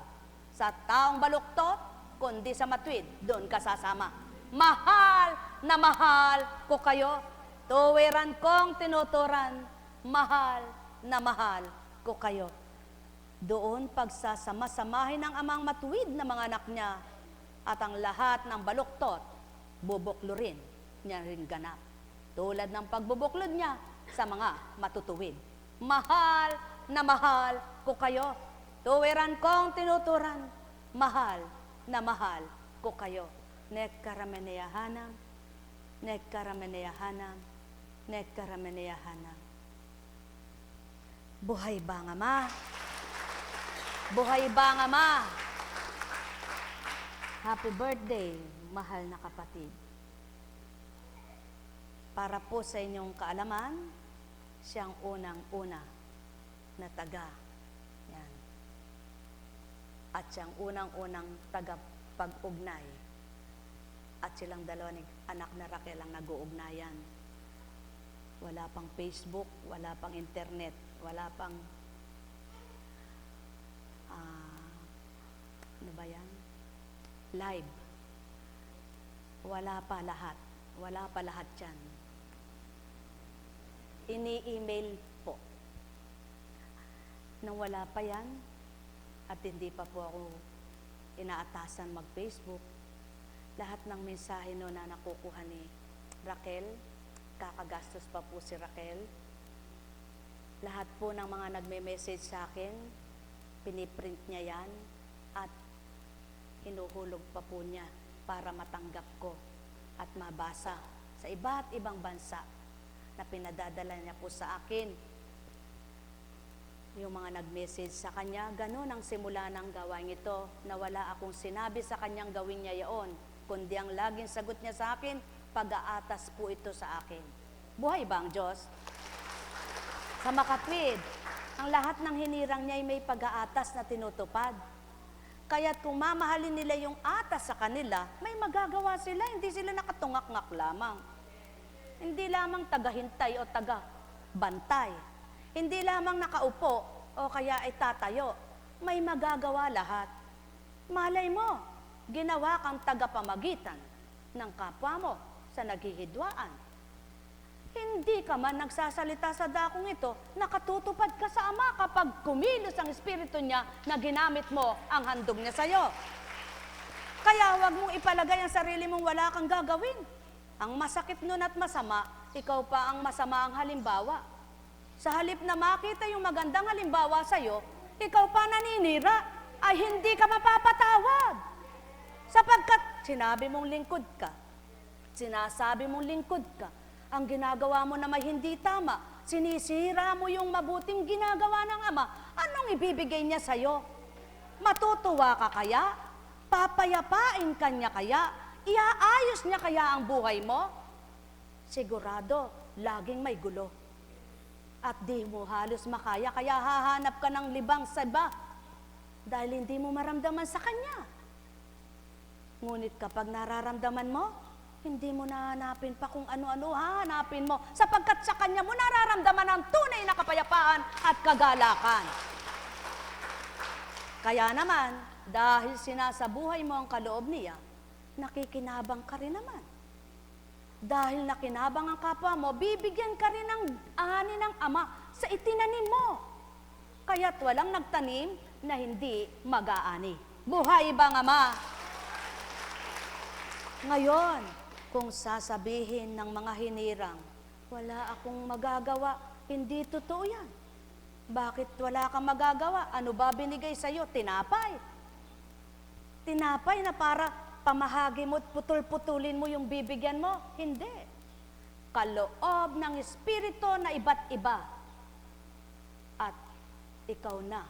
Sa taong baluktot, kundi sa matuwid, doon ka sasama. Mahal na mahal ko kayo. Tuwiran kong tinuturan, mahal na mahal ko kayo. Doon pagsasama-samahin ng amang matuwid na mga anak niya at ang lahat ng baluktot, bubuklurin niya rin ganap. Tulad ng pagbubuklod niya sa mga matutuwid. Mahal na mahal ko kayo. Tuwiran kong tinuturan, mahal na mahal ko kayo. Nekkarameneyahanam, nekkarameneyahanam, nekkarameneyahanam. Buhay ba ang ama? Buhay ba ang ama? Happy birthday, mahal na kapatid. Para po sa inyong kaalaman, siyang unang-una na taga. Yan. At siyang unang-unang taga-pag-ugnay. At silang dalawa ni anak na Raquel ang nag-uugnayan. Wala pang Facebook, wala pang internet, wala pang ano ba yan? Live. Wala pa lahat. Wala pa lahat yan. Ini-email po. Nang wala pa yan, at hindi pa po ako inaatasan mag-Facebook, lahat ng mensahe no na nakukuha ni Raquel, kakagastos pa po si Raquel. Lahat po ng mga nagme-message sa akin, piniprint niya yan at hinuhulog pa po niya para matanggap ko at mabasa sa iba't ibang bansa na pinadadala niya po sa akin. Yung mga nag-message sa kanya, ganun ang simula ng gawain ito, na wala akong sinabi sa kanyang gawin niya yaon, kundi ang laging sagot niya sa akin, pag-aatas po ito sa akin. Buhay ba ang Diyos? Sa makatwid, ang lahat ng hinirang niya ay may pag-aatas na tinutupad. Kaya't kung mamahalin nila yung atas sa kanila, may magagawa sila, hindi sila nakatungak-ngak lamang. Hindi lamang tagahintay o taga-bantay. Hindi lamang nakaupo o kaya ay tatayo. May magagawa lahat. Malay mo, ginawa kang tagapamagitan ng kapwa mo sa naghihidwaan. Hindi ka man nagsasalita sa dakong ito, nakatutupad ka sa Ama kapag kumilos ang Espiritu niya na ginamit mo ang handog niya sa iyo. Kaya huwag mong ipalagay ang sarili mong wala kang gagawin. Ang masakit nun at masama, ikaw pa ang masama ang halimbawa. Sa halip na makita yung magandang halimbawa sa iyo, ikaw pa naninira ay hindi ka mapapatawad. Sapagkat sinabi mong lingkod ka, sinasabi mong lingkod ka, ang ginagawa mo na may hindi tama, sinisira mo yung mabuting ginagawa ng Ama, anong ibibigay niya sa'yo? Matutuwa ka kaya? Papayapain ka niya kaya? Iaayos niya kaya ang buhay mo? Sigurado, laging may gulo. At di mo halos makaya, kaya hahanap ka ng libang sa iba dahil hindi mo maramdaman sa Kanya. Ngunit kapag nararamdaman mo, hindi mo nahanapin pa kung ano-ano, hahanapin mo sapagkat sa Kanya mo nararamdaman ang tunay na kapayapaan at kagalakan. Kaya naman, dahil sinasabuhay mo ang kaloob niya, nakikinabang ka rin naman. Dahil nakinabang ang kapwa mo, bibigyan ka rin ng ani ng Ama sa itinanim mo. Kaya't walang nagtanim na hindi mag-aani. Buhay bang Ama? Ngayon, kung sasabihin ng mga hinirang, wala akong magagawa, hindi totoo yan. Bakit wala kang magagawa? Ano ba binigay sa'yo? Tinapay. Tinapay na para pamahagi mo at putol-putulin mo yung bibigyan mo? Hindi. Kaloob ng Espiritu na iba't iba. At ikaw na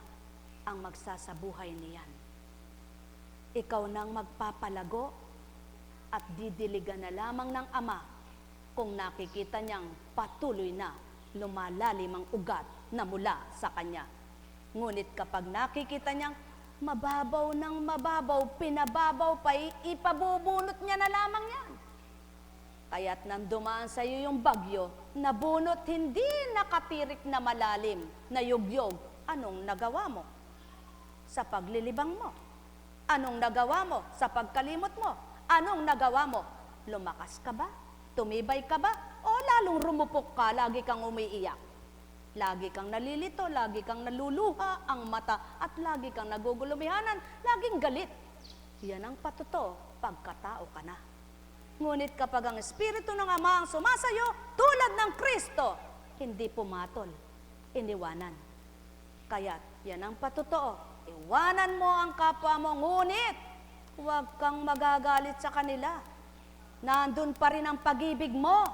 ang magsasabuhay niyan. Ikaw nang magpapalago at didiligan na lamang ng Ama kung nakikita niyang patuloy na lumalalim ang ugat na mula sa Kanya. Ngunit kapag nakikita niyang mababaw ng mababaw, pinababaw pa, ipabubunot niya na lamang yan. Kaya't nang dumaan sa iyo yung bagyo, nabunot hindi nakatirik na malalim, na yugyog, anong nagawa mo? Sa paglilibang mo. Anong nagawa mo? Sa pagkalimot mo. Anong nagawa mo? Lumakas ka ba? Tumibay ka ba? O lalong rumupok ka, lagi kang umiiyak? Lagi kang nalilito, lagi kang naluluha ang mata, at lagi kang nagugulumihanan, laging galit. Yan ang patotoo, pagkatao ka na. Ngunit kapag ang Espiritu ng Ama ang sumasayo, tulad ng Kristo, hindi pumatol, iniwanan. Kaya yan ang patotoo, iwanan mo ang kapwa mo, ngunit huwag kang magagalit sa kanila. Nandun pa rin ang pag-ibig mo.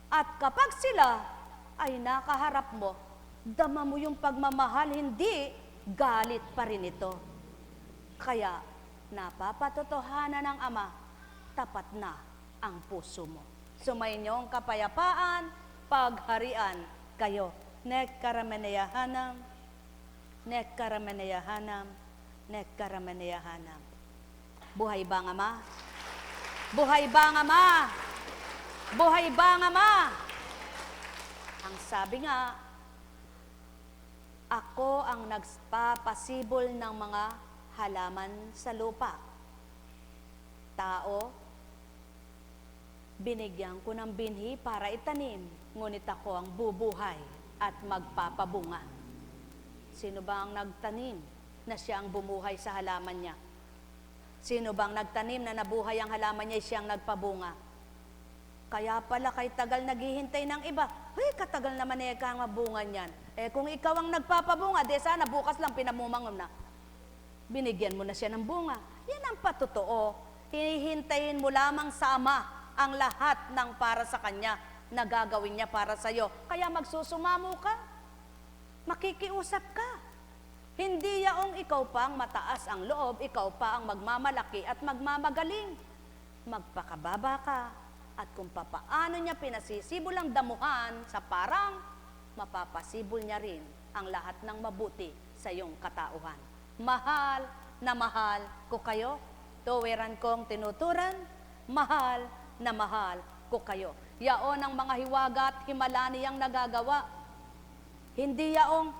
At kapag sila ay nakaharap mo, dama mo yung pagmamahal, hindi galit pa rin ito. Kaya, napapatotohanan ng Ama, tapat na ang puso mo. Sumayinyong kapayapaan, pagharian kayo. Nekkarameneyahanam, nekkarameneyahanam, nekkarameneyahanam. Buhay ba ang Ama? Buhay ba ang Ama? Buhay ba ang Ama? Ang sabi nga, ako ang nagpapasibol ng mga halaman sa lupa. Tao, binigyan ko ng binhi para itanim, ngunit ako ang bubuhay at magpapabunga. Sino ba ang nagtanim na siya ang bumuhay sa halaman niya? Sino bang nagtanim na nabuhay ang halaman niya, siyang nagpabunga? Kaya pala kay tagal naghihintay ng iba, katagal naman ka ang mabunga niyan. Kung ikaw ang nagpapabunga, sana bukas lang pinamumangom na. Binigyan mo na siya ng bunga. Yan ang patotoo. Hihintayin mo lamang sa Ama ang lahat ng para sa Kanya na gagawin niya para sa iyo. Kaya magsusumamo ka. Makikiusap ka. Hindi yaong ikaw pa ang mataas ang loob, ikaw pa ang magmamalaki at magmamagaling. Magpakababa ka. At kung papaano niya pinasisibol ang damuhan sa parang, mapapasibol niya rin ang lahat ng mabuti sa iyong katauhan. Mahal na mahal ko kayo, tuwiran kong tinuturan, mahal na mahal ko kayo. Yaon ang mga hiwaga at himala niyang nagagawa. Hindi yaong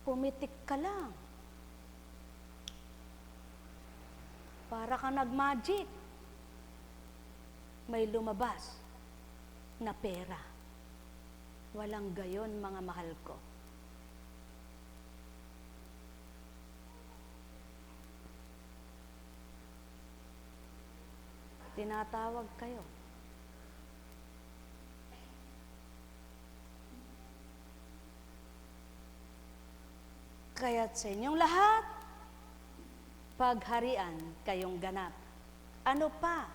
pumitik ka lang. Para kang nag-magic. May lumabas na pera. Walang gayon, mga mahal ko. Tinatawag kayo. Kaya't sa inyong lahat, pagharian kayong ganap. Ano pa?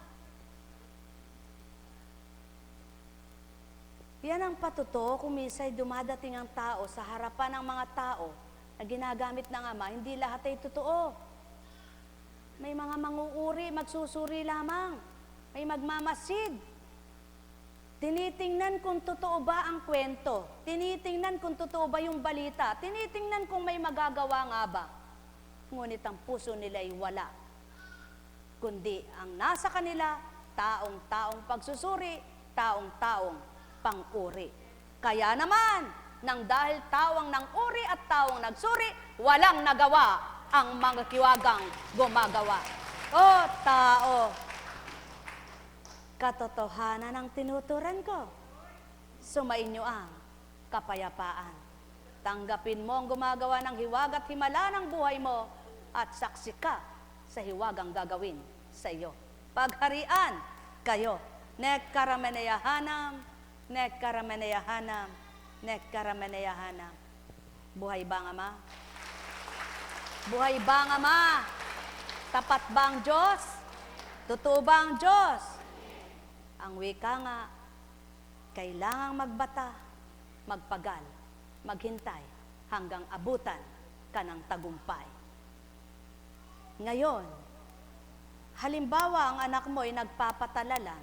Yan ang patuto kung minsa'y dumadating ang tao sa harapan ng mga tao na ginagamit ng Ama, hindi lahat ay totoo. May mga manguuri, magsusuri lamang. May magmamasid. Tinitingnan kung totoo ba ang kwento. Tinitingnan kung totoo ba yung balita. Tinitingnan kung may magagawa nga ba. Ngunit ang puso nila ay wala. Kundi ang nasa kanila, taong-taong pagsusuri, taong-taong pang-uri. Kaya naman, nang dahil tawang nang uri at tawang nagsuri, walang nagawa ang mga kiwagang gumagawa. O tao, katotohanan ang tinuturan ko. Sumainyo ang kapayapaan. Tanggapin mo ang gumagawa ng hiwag at himala ng buhay mo at saksi ka sa hiwagang gagawin sa iyo. Pagharian kayo. Nek karameneyahanam, nek karameneyahanam, nek karameneyahanam. Buhay ba ang Ama? Buhay ba ang Ama? Tapat ba ang Diyos? Totoo ba ang Diyos? Ang wika nga, kailangang magbata, magpagal, maghintay, hanggang abutan ka ng tagumpay. Ngayon, halimbawa ang anak mo ay nagpapatala lang,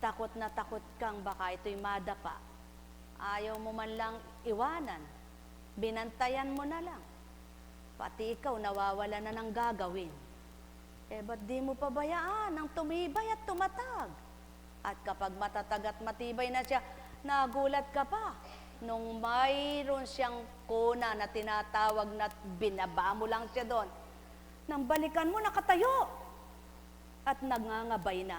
takot na takot kang baka ito'y madapa, ayaw mo man lang iwanan, binantayan mo na lang, pati ikaw nawawala na ng gagawin. Ba't di mo pabayaan ang tumibay at tumatag? At kapag matatag at matibay na siya, nagulat ka pa. Nung mayroon siyang kuna na tinatawag na binaba mo lang siya doon, nang balikan mo, nakatayo. At nangangabay na.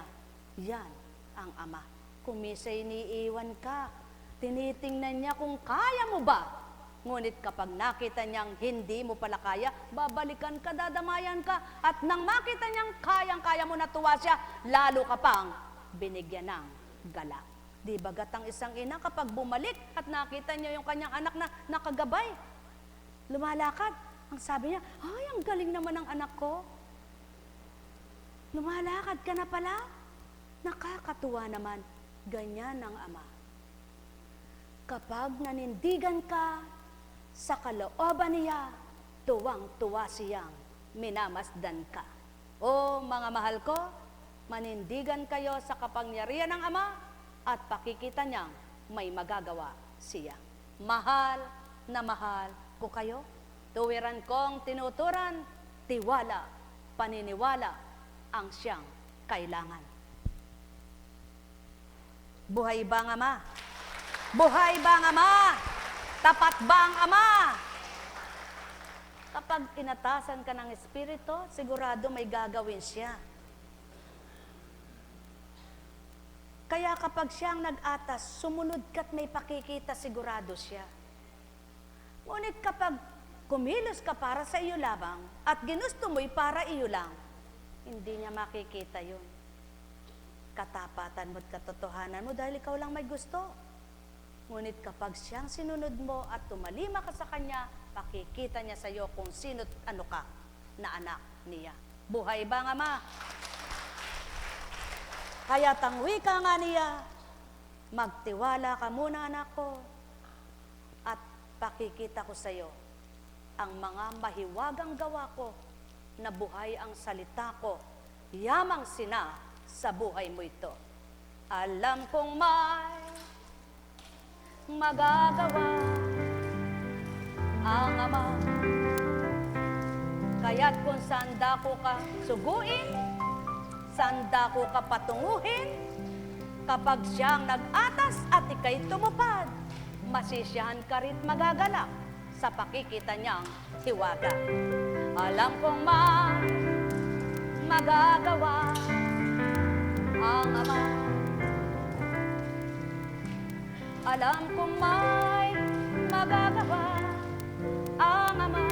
Yan ang Ama. Kung minsan iniiwan ka, tinitingnan niya kung kaya mo ba. Ngunit kapag nakita niyang hindi mo pala kaya, babalikan ka, dadamayan ka. At nang makita niyang kayang-kaya mo, natuwa siya, lalo ka pang binigyan ng galak. Di bagat ang isang ina kapag bumalik at nakita niya yung kanyang anak na nakagabay, lumalakad. Ang sabi niya, ay, ang galing naman ng anak ko. Lumalakad ka na pala. Nakakatuwa naman. Ganyan ang Ama. Kapag nanindigan ka sa kalooban niya, tuwang-tuwa siyang minamasdan ka. O mga mahal ko, manindigan kayo sa kapangyarihan ng Ama at pakikita niyang may magagawa siya. Mahal na mahal ko kayo. Tuwiran kong tinuturan, tiwala, paniniwala ang siyang kailangan. Buhay ba ang Ama? Buhay ba ang Ama? Tapat ba ang Ama? Kapag inatasan ka ng Espiritu, sigurado may gagawin siya. Kaya kapag siyang nag-atas, sumunod ka't may pakikita, sigurado siya. Ngunit kapag kumilos ka para sa iyo lamang at ginusto mo'y para iyo lang, hindi niya makikita yun. Katapatan mo't katotohanan mo dahil ikaw lang may gusto. Ngunit kapag siyang sinunod mo at tumalima ka sa kanya, pakikita niya sa iyo kung sino't ano ka na anak niya. Buhay ba ang Ama? Kaya tangwi ka nga niya, magtiwala ka muna anak ko, at pakikita ko sa iyo ang mga mahiwagang gawa ko na buhay ang salita ko, yamang sina sa buhay mo ito. Alam kong may magagawa ang Ama, kaya't kung saan dako ka suguin, saan dako ka patunguhin, kapag siyang nag-atas at ika'y tumupad, masisiyahan ka rin magagalak sa pakikita niyang hiwaga. Alam kong magagawa ang Ama. Alam kong may magagawa ang Ama.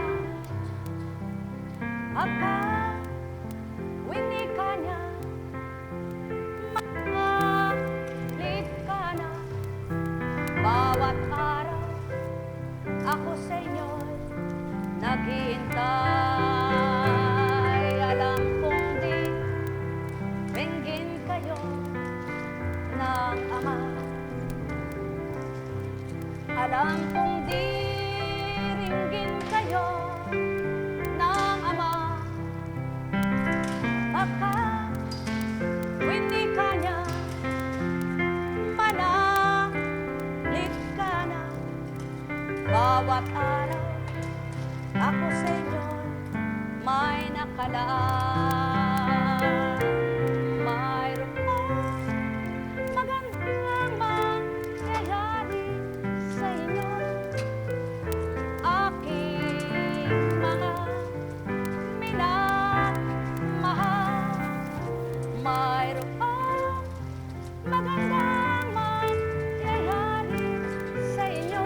Pagka winika niya, malit ka na. Bawat araw ako sa inyo'y Alam kong diringgin kayo ng Ama, baka hindi ka niya manalig ka na. Bawat araw ako sa inyo may nakalaan. Mayroon pang magandang mangyayari sa inyo, aking mga minamahal. Mayroon pang magandang mangyayari sa inyo,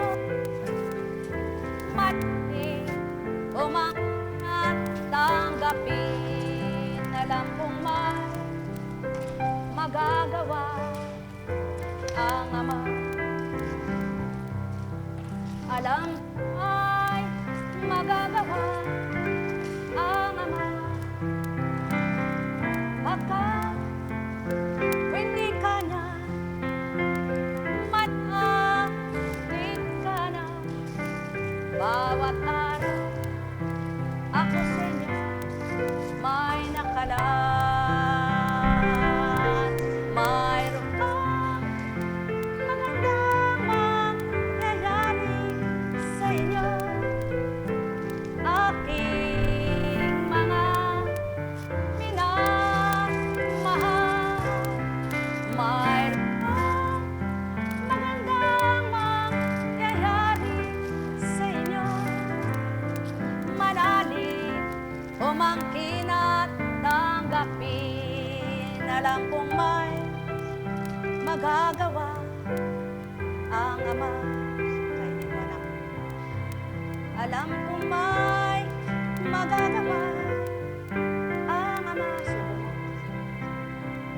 matig o mga tanggapin. Alam kong may magagawa ang Ama. Alam ay magagawa ang Ama. Baka hindi ka na manalig ka na. Bawat araw ako sa inyo may nakalaan. Mayroon kang magandang mangyayari sa inyo, aking mga minamahal. Mayroon kang magandang mangyayari sa inyo, manalig umangkin at tanggapin. Alam kong may magagawa ang Ama. Kainin mo anak. Alam kong may magagawa ang Ama. Subo mo.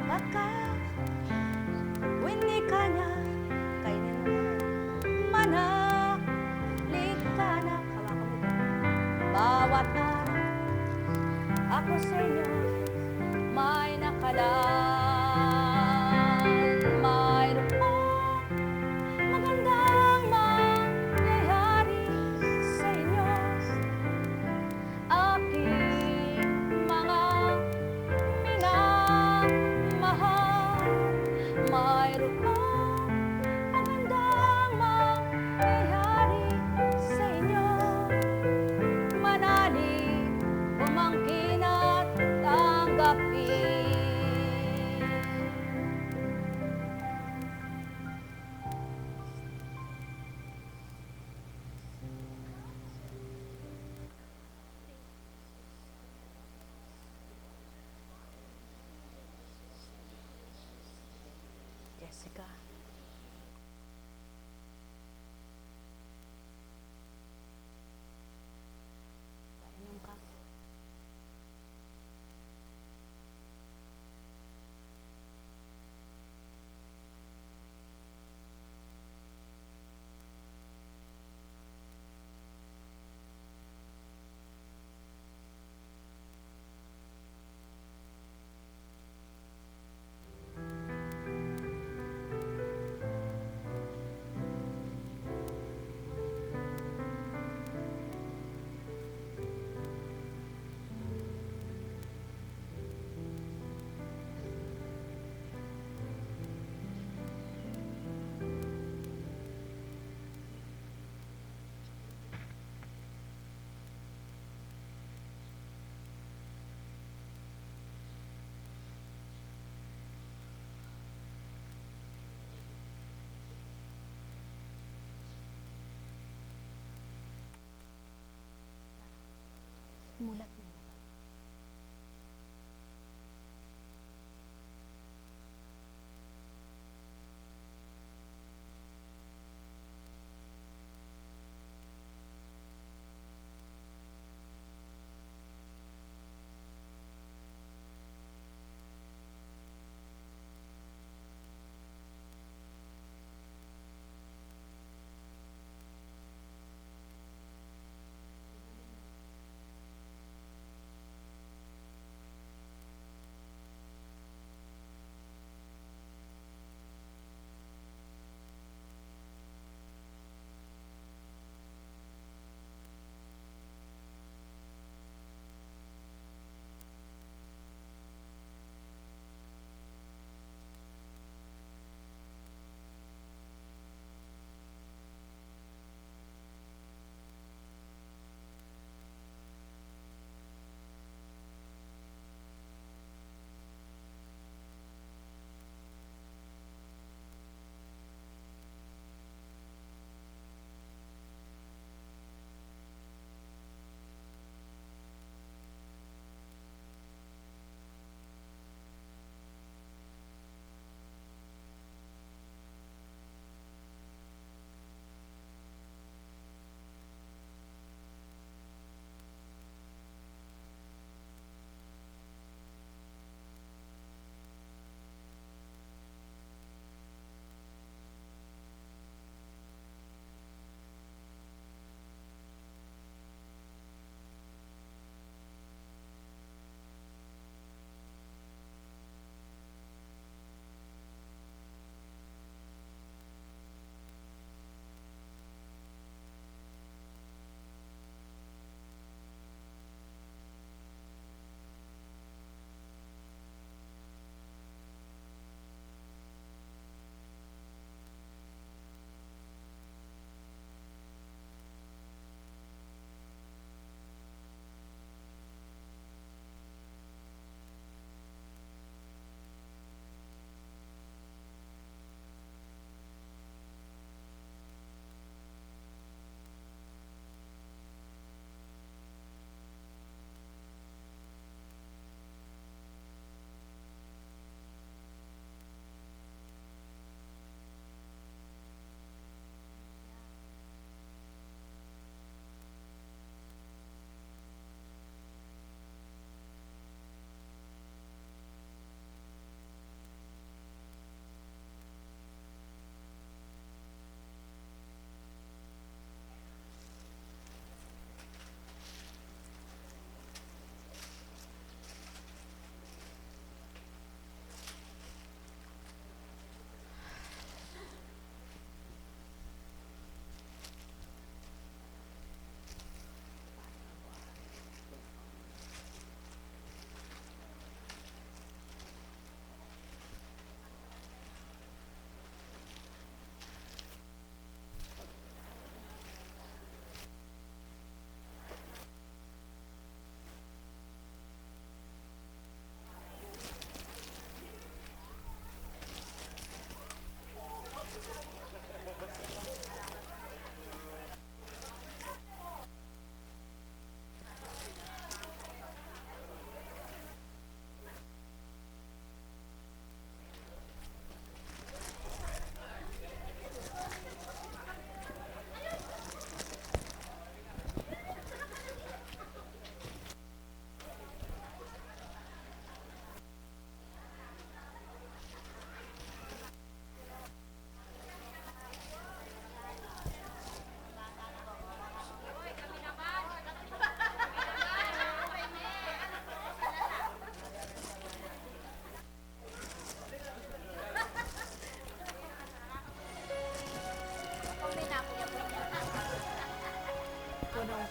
Baka hindi ka niya, kainin mo manalig ka na. Hawakan mo. Bawat araw ako sa inyo may nakalaan. Mayroon pang magandang mangyayari sa inyo, aking mga minamahal. Mayroon pang magandang mangyayari sa inyo, manalig umangkin at tanggapin. Jessica. Painom ka.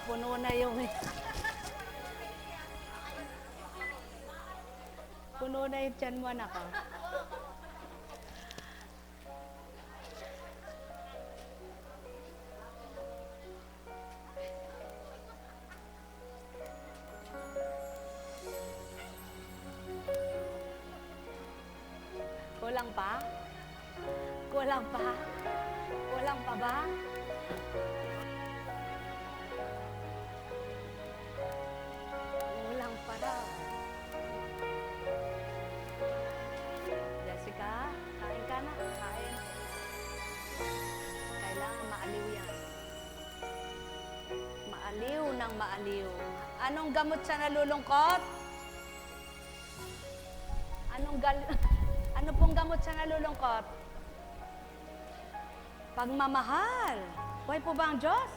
Puno na yung... Puno na yung tiyan mo, anak. Oh. Kulang pa? Kulang pa? Kulang pa ba? Kulang pa daw. Jessica, kain ka na. Kain. Kailangan maaliw yan. Maaliw ng maaliw. Anong gamot sa nalulungkot? Ano pong gamot sa nalulungkot? Pagmamahal. Buhay po ba ang Diyos?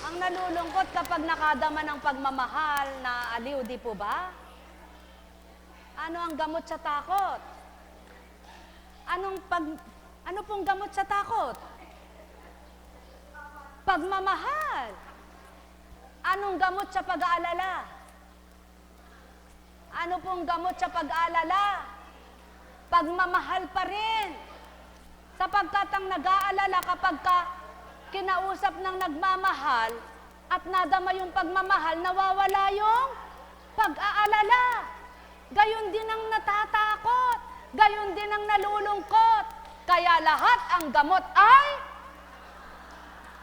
Ang nalulungkot kapag nakadama ng pagmamahal na aliw, di po ba? Ano ang gamot sa takot? Ano pong gamot sa takot? Pagmamahal. Anong gamot sa pag-aalala? Ano pong gamot sa pag-aalala? Pagmamahal pa rin. Sapagkat ang nag-aalala kapag kinausap ng nagmamahal at nadama yung pagmamahal, nawawala yung pag-aalala. Gayon din ang natatakot. Gayon din ang nalulungkot. Kaya lahat ang gamot ay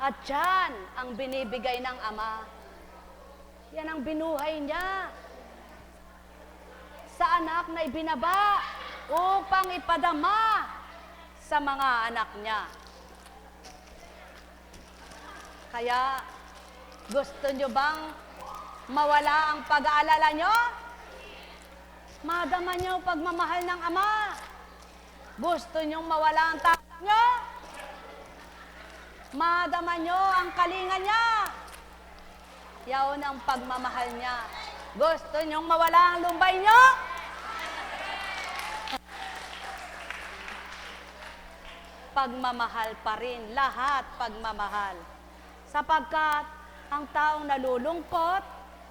at yan ang binibigay ng Ama. Yan ang binuhay niya sa anak na ibinaba upang ipadama sa mga anak niya. Kaya, gusto nyo bang mawala ang pag-aalala nyo? Madama nyo ang pagmamahal ng Ama. Gusto nyo mawala ang takot nyo? Madama nyo ang kalinga niya. Yaon ang pagmamahal niya. Gusto nyo mawala ang lumbay nyo? Pagmamahal pa rin, lahat pagmamahal. Sapagkat ang taong nalulungkot,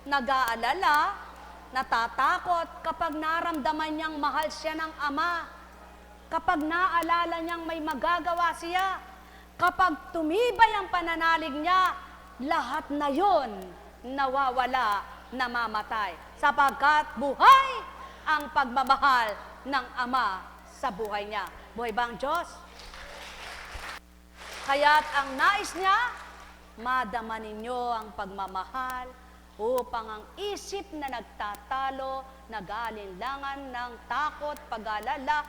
nag-aalala, natatakot kapag naramdaman niyang mahal siya ng Ama, kapag naalala niyang may magagawa siya, kapag tumibay ang pananalig niya, lahat na yon nawawala, namamatay. Sapagkat buhay ang pagmamahal ng Ama sa buhay niya. Buhay ba ang Diyos? Kaya't ang nais niya, madama ninyo ang pagmamahal upang ang isip na nagtatalo, nag-aalinlangan ng takot, pag-alala,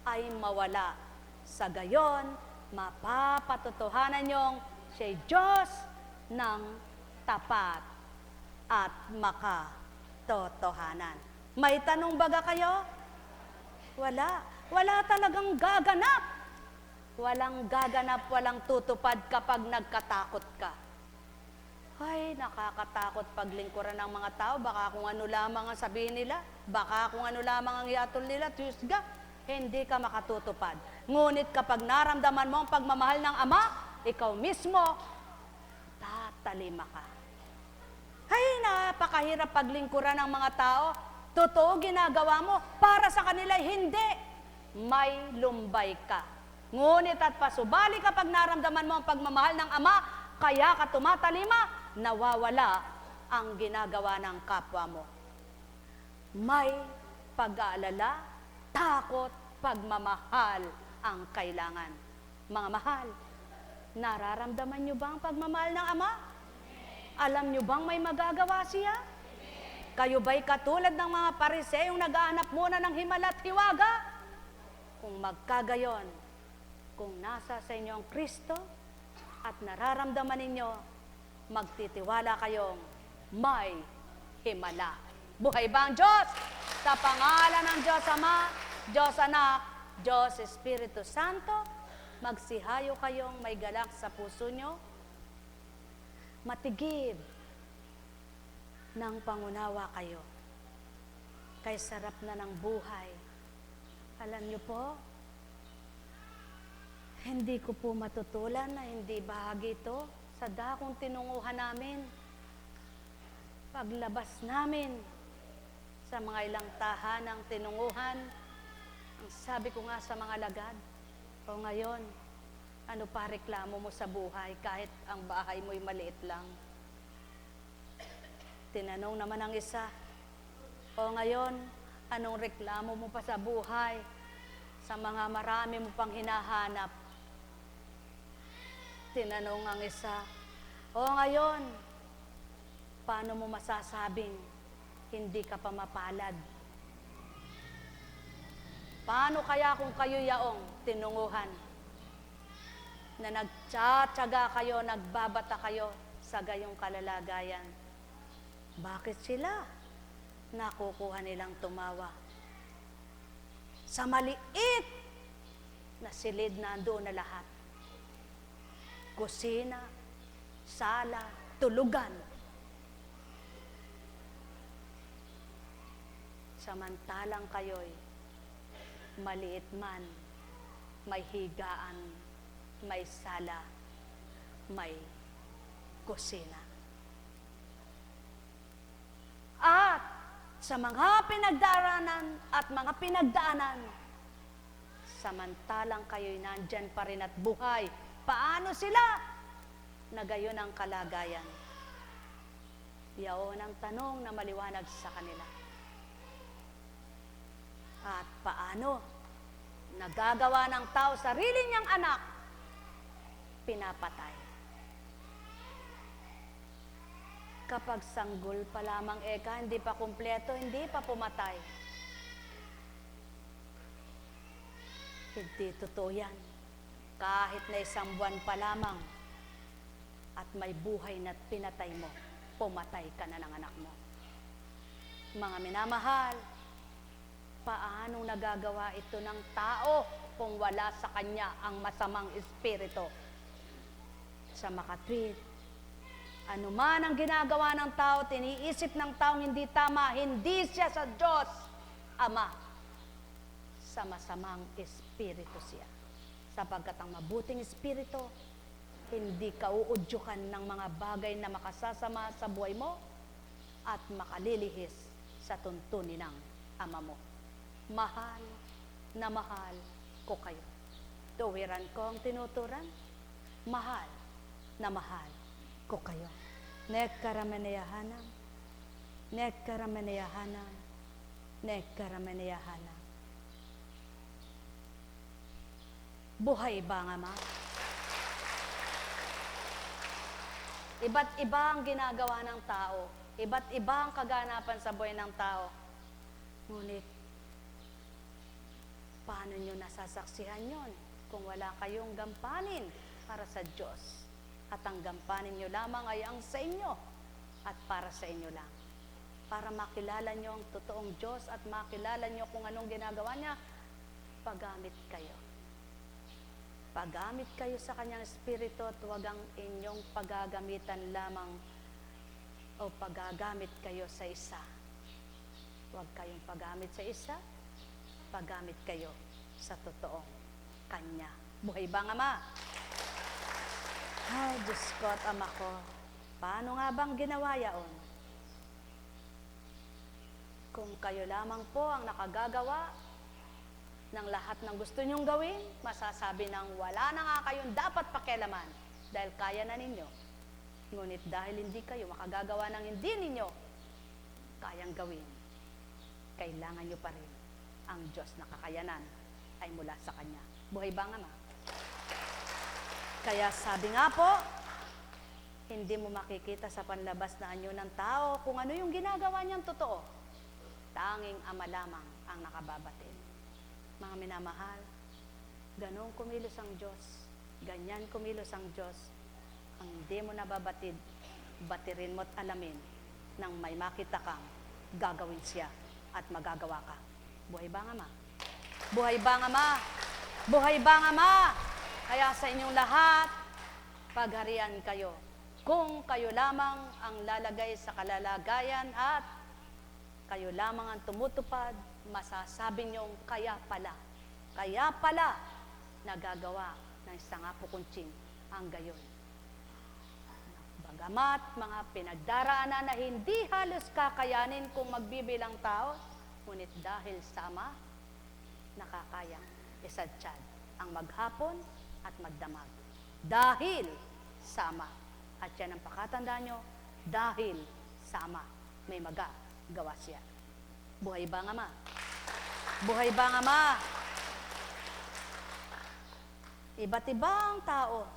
ay mawala. Sa gayon, mapapatotohanan niyong siya'y Diyos ng tapat at makatotohanan. May tanong baga kayo? Wala. Wala talagang gaganap. Walang gaganap, walang tutupad kapag nagkatakot ka. Ay, nakakatakot paglingkuran ng mga tao. Baka kung ano lamang ang sabihin nila, baka kung ano lamang ang iatol nila, Tuesday, hindi ka makatutupad. Ngunit kapag naramdaman mo ang pagmamahal ng Ama, ikaw mismo, tatalima ka. Ay, napakahirap paglingkuran ng mga tao. Totoo, ginagawa mo. Para sa kanila, hindi. May lumbay ka. Ngunit at pasubali kapag naramdaman mo ang pagmamahal ng Ama, kaya ka tumatalima, nawawala ang ginagawa ng kapwa mo. May pag-aalala, takot, pagmamahal ang kailangan. Mga mahal, nararamdaman nyo ba ang pagmamahal ng Ama? Alam nyo bang may magagawa siya? Kayo ba'y katulad ng mga Pariseyong naghahanap muna ng himala at hiwaga? Kung magkagayon, kung nasa sa inyo ang Kristo at nararamdaman ninyo, magtitiwala kayong may himala. Buhay ba ang Diyos? Sa pangalan ng Diyos Ama, Diyos Anak, Diyos Espiritu Santo, magsihayo kayong may galak sa puso nyo, matigib ng pangunawa kayo. Kay sarap na ng buhay. Alam nyo po, hindi ko po matutulan na hindi bahagi ito sa dakong tinunguhan namin, paglabas namin sa mga ilang tahanang tinunguhan, ang sabi ko nga sa mga lagad, o ngayon, ano pa reklamo mo sa buhay kahit ang bahay mo'y maliit lang? Tinanong naman ang isa, o ngayon, anong reklamo mo pa sa buhay sa mga marami mo pang hinahanap? Tinanong ang isa, o ngayon, paano mo masasabing hindi ka pa mapalad? Paano kaya kung kayo yaong tinunguhan na nagtsatsaga kayo, nagbabata kayo sa gayong kalalagayan? Bakit sila nakukuha nilang tumawa? Sa maliit na silid na doon na lahat. Kusina, sala, tulugan. Samantalang kayo'y maliit man, may higaan, may sala, may kusina. At sa mga pinagdaanan at mga pinagdaanan, samantalang kayo'y nandyan pa rin at buhay, paano sila na gayon ang kalagayan? Yaon ang tanong na maliwanag sa kanila. At paano nagagawa ng tao sarili niyang anak, pinapatay? Kapag sanggol pa lamang eka, hindi pa kumpleto, hindi pa pumatay. Hindi totoo yan. Kahit na 1 buwan pa lamang at may buhay na pinatay mo, pumatay ka na ng anak mo. Mga minamahal, paano nagagawa ito ng tao kung wala sa kanya ang masamang espiritu? Sa makatwid, ano man ang ginagawa ng tao, tiniisip ng taong hindi tama, hindi siya sa Diyos Ama. Sa masamang espiritu siya. Sapagkat ang mabuting espiritu, hindi ka uudyukan ng mga bagay na makasasama sa buhay mo at makalilihis sa tuntunin ng Ama mo. Mahal na mahal ko kayo. Tuwiran ko ang tinuturan. Mahal na mahal ko kayo. Nekkarameneyahanam, nekkarameneyahanam, nekkarameneyahanam. Buhay ba nga ma? Iba't iba ang ginagawa ng tao. Iba't iba ang kaganapan sa buhay ng tao. Ngunit, paano nyo nasasaksihan yon kung wala kayong gampanin para sa Diyos? At ang gampanin nyo lamang ay ang sa inyo at para sa inyo lang. Para makilala nyo ang totoong Diyos at makilala nyo kung anong ginagawa niya, paggamit kayo. Paggamit kayo sa kanyang espiritu at huwag ang inyong paggagamitan lamang o paggagamit kayo sa isa. Huwag kayong paggamit sa isa, paggamit kayo sa totoong Kanya. Buhay ba nga ma? Ay, Diyos ko at Ama ko, paano nga bang ginawa yaon? Kung kayo lamang po ang nakagagawa ng lahat ng gusto nyong gawin, masasabi ng wala na nga kayong dapat pakialaman dahil kaya na ninyo. Ngunit dahil hindi kayo makagagawa ng hindi ninyo kayang gawin, kailangan nyo pa rin ang Diyos na kakayanan ay mula sa Kanya. Buhay ba nga ma? Kaya sabi nga po, hindi mo makikita sa panlabas na anyo ng tao kung ano yung ginagawa niyang totoo. Tanging Ama lamang ang nakababatid. Mga minamahal, ganun kumilos ang Diyos. Ganyan kumilos ang Diyos. Ang hindi mo nababatid, batirin mo't alamin nang may makita kang gagawin siya at magagawa ka. Buhay ba nga ma? Buhay ba nga ma? Buhay ba nga ma? Kaya sa inyong lahat, pagharian kayo. Kung kayo lamang ang lalagay sa kalalagayan at kayo lamang ang tumutupad, masasabi niyong kaya pala nagagawa ng isang apo kunching ang gayon. Bagamat mga pinagdaraanan na hindi halos kakayanin kung magbibilang tao, ngunit dahil sa Ama, nakakayang isadtad ang maghapon at magdamag. Dahil sa Ama. At yan ang pakatandaan nyo, dahil sa Ama, may magagawa siya. Buhay ba ang Ama? Buhay ba ang Ama? Iba't ibang tao.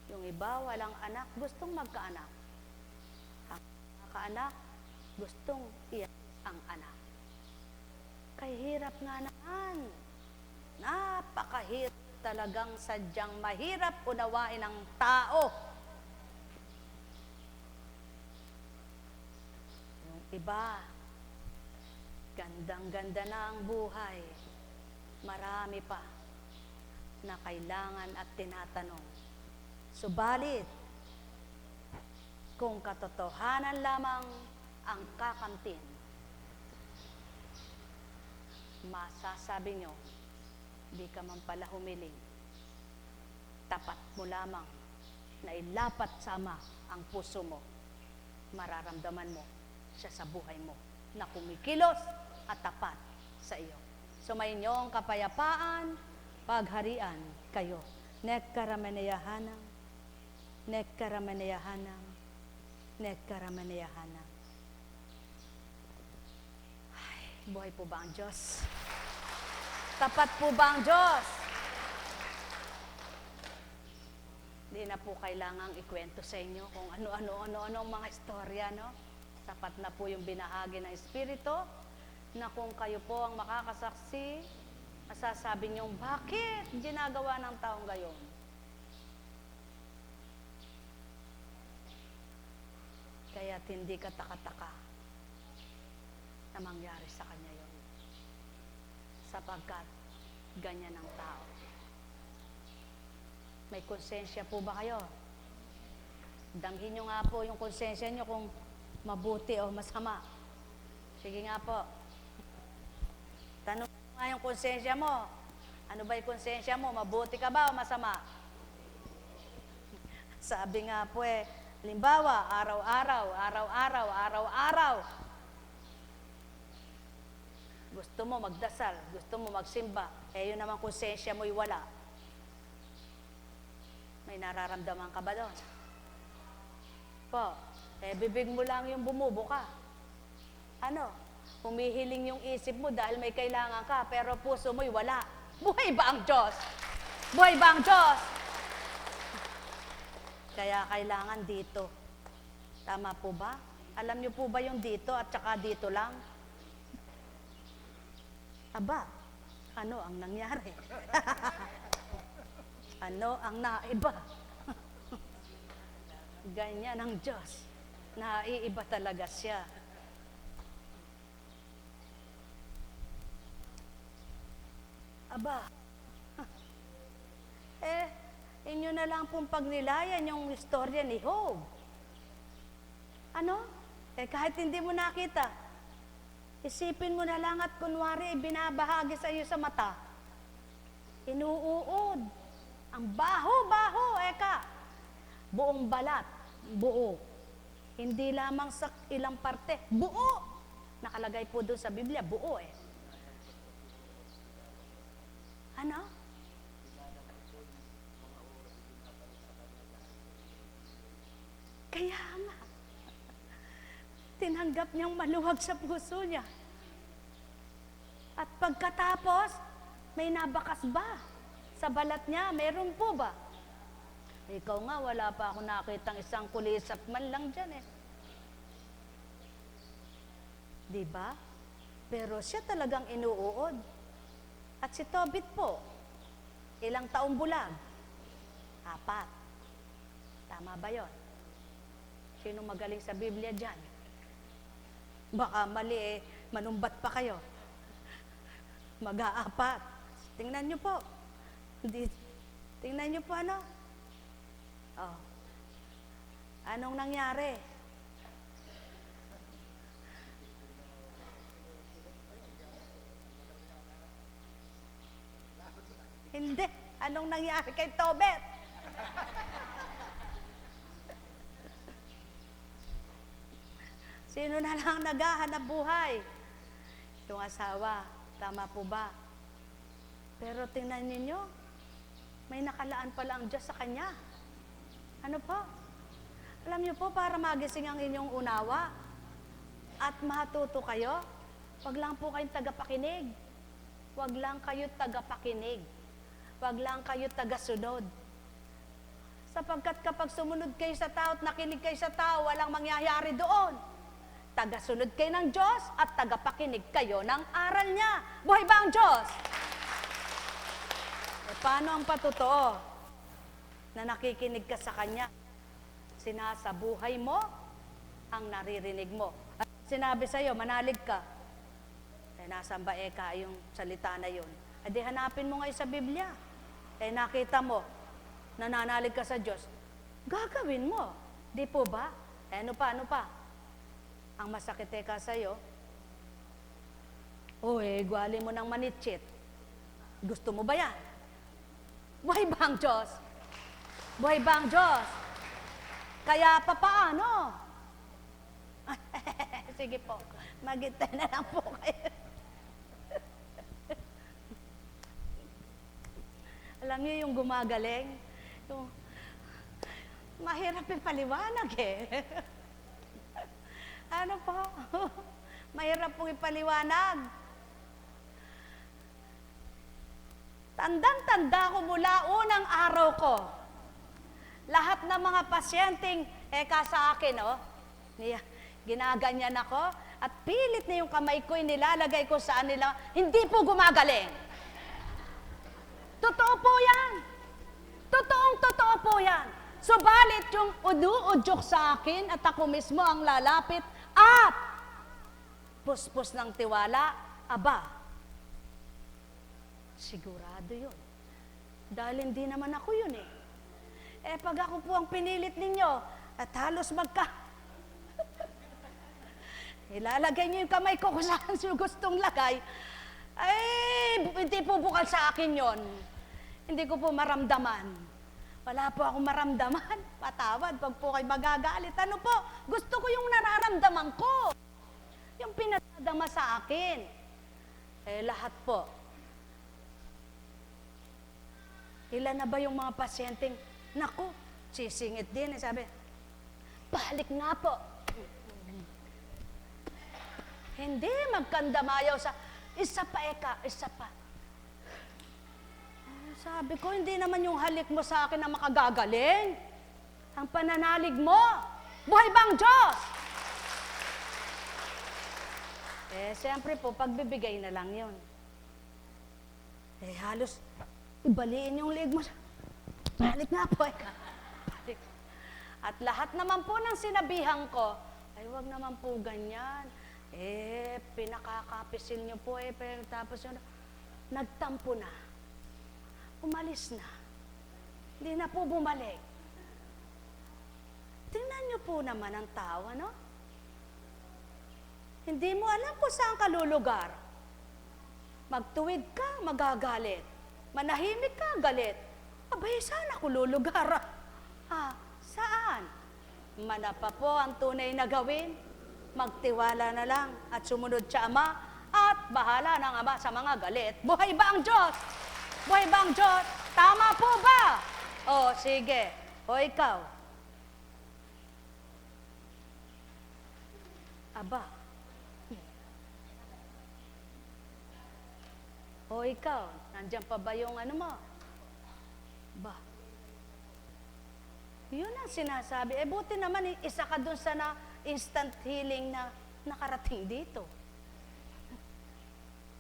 Yung iba, walang anak, gustong magkaanak. Ang kaanak, gustong iyak ang anak. Kay hirap nga naman. Napakahirap talagang sadyang mahirap unawain ang tao. Yung iba, gandang-ganda na ang buhay. Marami pa na kailangan at tinatanong. Subalit, kung katotohanan lamang ang kakamtin, masasabi nyo, di ka man pala humiling. Tapat mo lamang na ilapat sa Ama ang puso mo. Mararamdaman mo siya sa buhay mo na kumikilos at tapat sa iyo. Sumayinyong kapayapaan, pagharian kayo. Nekkaramaneyahanam, nekkaramaneyahanam, nekkaramaneyahanam. Ay, buhay po ba ang Diyos? Tapat po ba ang Diyos? Hindi na po kailangang ikwento sa inyo kung ano ang mga istorya, no? Sapat na po yung binahagi ng Espiritu na kung kayo po ang makakasaksi, masasabi niyong, bakit ginagawa ng taong gayon? Kaya't hindi ka taka-taka na mangyari sa kanya yun. Sapagkat ganyan ang tao. May konsensya po ba kayo? Damhin nyo nga po yung konsensya nyo kung mabuti o masama. Sige nga po. Tanong nga yung konsensya mo. Ano ba yung konsensya mo? Mabuti ka ba o masama? Sabi nga po halimbawa, araw-araw. Gusto mo magdasal, gusto mo magsimba, yun naman konsensya mo'y wala. May nararamdaman ka ba doon? Po, bibig mo lang yung bumubuka. Ano? Humihiling yung isip mo dahil may kailangan ka, pero puso mo'y wala. Buhay ba ang Diyos? Buhay ba ang Diyos? Kaya kailangan dito. Tama po ba? Alam niyo po ba yung dito at saka dito lang? Aba, ano ang nangyari? Ano ang naiba? Ganyan ang Diyos. Naiiba talaga siya. Aba, inyo na lang pong pagnilayan yung istorya ni Job. Ano? Kahit hindi mo nakita, isipin mo na lang at kunwari binabahagi sa iyo sa mata. Inuuod. Ang baho, buong balat, buo. Hindi lamang sa ilang parte, buo. Nakalagay po doon sa Biblia, buo Ano? Kaya nga, tinanggap niyang maluwag sa puso niya. At pagkatapos, may nabakas ba? Sa balat niya, meron po ba? Ikaw nga, wala pa ako nakitang isang kulisap man lang dyan Diba? Pero siya talagang inuuod. At si Tobit po, ilang taong bulag? 4. Tama ba yon? Sino magaling sa Biblia dyan? Baka mali manumbat pa kayo. Mag-4. Tingnan nyo po. Tingnan nyo po ano? Anong nangyari? Hindi. Anong nangyari kay Tobit? Sino na lang naghahanap buhay? Yung asawa, tama po ba? Pero tingnan ninyo, may nakalaan pala ang Diyos sa kanya. Ano po? Alam niyo po, para magising ang inyong unawa at matuto kayo, wag lang po kayong tagapakinig. Wag lang kayo tagapakinig. Wag lang kayo tagasunod. Sapagkat kapag sumunod kayo sa tao at nakinig kayo sa tao, walang mangyayari doon. Tagasunod kayo ng Diyos at tagapakinig kayo ng aral niya. Buhay ba ang Diyos? Paano ang patotoo na nakikinig ka sa Kanya? Sinasabuhay mo ang naririnig mo. At sinabi sa'yo, manalig ka. Nasaan ba yung salita na yun? Di hanapin mo ngayon sa Biblia. Nakita mo, nananalig ka sa Diyos. Gagawin mo. Di po ba? Ano pa? Ang masakit ka sa'yo, gwali mo ng manitsit. Gusto mo ba yan? Buhay ba ang Diyos? Buhay ba ang Diyos? Kaya papaano? Sige po, magintay na lang po kayo. Alam niyo yung gumagaling? Yung, mahirap ipaliwanag Ano po? Mahirap pong ipaliwanag. Tandang-tanda ko mula unang araw ko. Lahat ng mga pasyenteng sa akin, ginaganyan ako at pilit na yung kamay ko, nilalagay ko sa nila, hindi po gumagaling. Totoo po yan. Totoo po yan. Subalit yung udu-udyok sa akin at ako mismo ang lalapit at puspos ng tiwala, sigurado yun. Dahil hindi naman ako yun pag ako po ang pinilit ninyo at halos ilalagay niyo yung kamay ko kung saan gustong lagay, hindi po bukal sa akin yon. Hindi ko po maramdaman. Wala po akong maramdaman. Patawad, pag po kayo magagalit. Ano po? Gusto ko yung nararamdaman ko. Yung pinadadama sa akin. Lahat po. Ilan na ba yung mga pasyenteng, naku, sisingit din. Sabi, balik nga po. Hindi, magkandamayaw sa, isa pa. Sabi ko, hindi naman yung halik mo sa akin na makagagaling. Ang pananalig mo, buhay bang Diyos? Siyempre po, pagbibigay na lang yun. Halos, ibaliin yung leg mo. Balik nga po, Balik. At lahat naman po ng sinabihan ko, wag naman po ganyan. Pinakakapisil nyo po pero tapos yun, nagtampo na. Umalis na. Hindi na po bumalik. Tingnan nyo po naman ang tao, Hindi mo alam kung saan ka lulugar. Magtuwid ka, magagalit. Manahimik ka, galit. Saan ako lulugar? Saan? Manapa po ang tunay na gawin. Magtiwala na lang at sumunod sa Ama at bahala ng Ama sa mga galit. Buhay ba ang Diyos? Buhay ba ang Diyos? Tama po ba? Sige. Ikaw. Ikaw. Nandiyan pa ba yung mo? Yun ang sinasabi. Buti naman, isa ka dun sa instant healing na nakarating dito.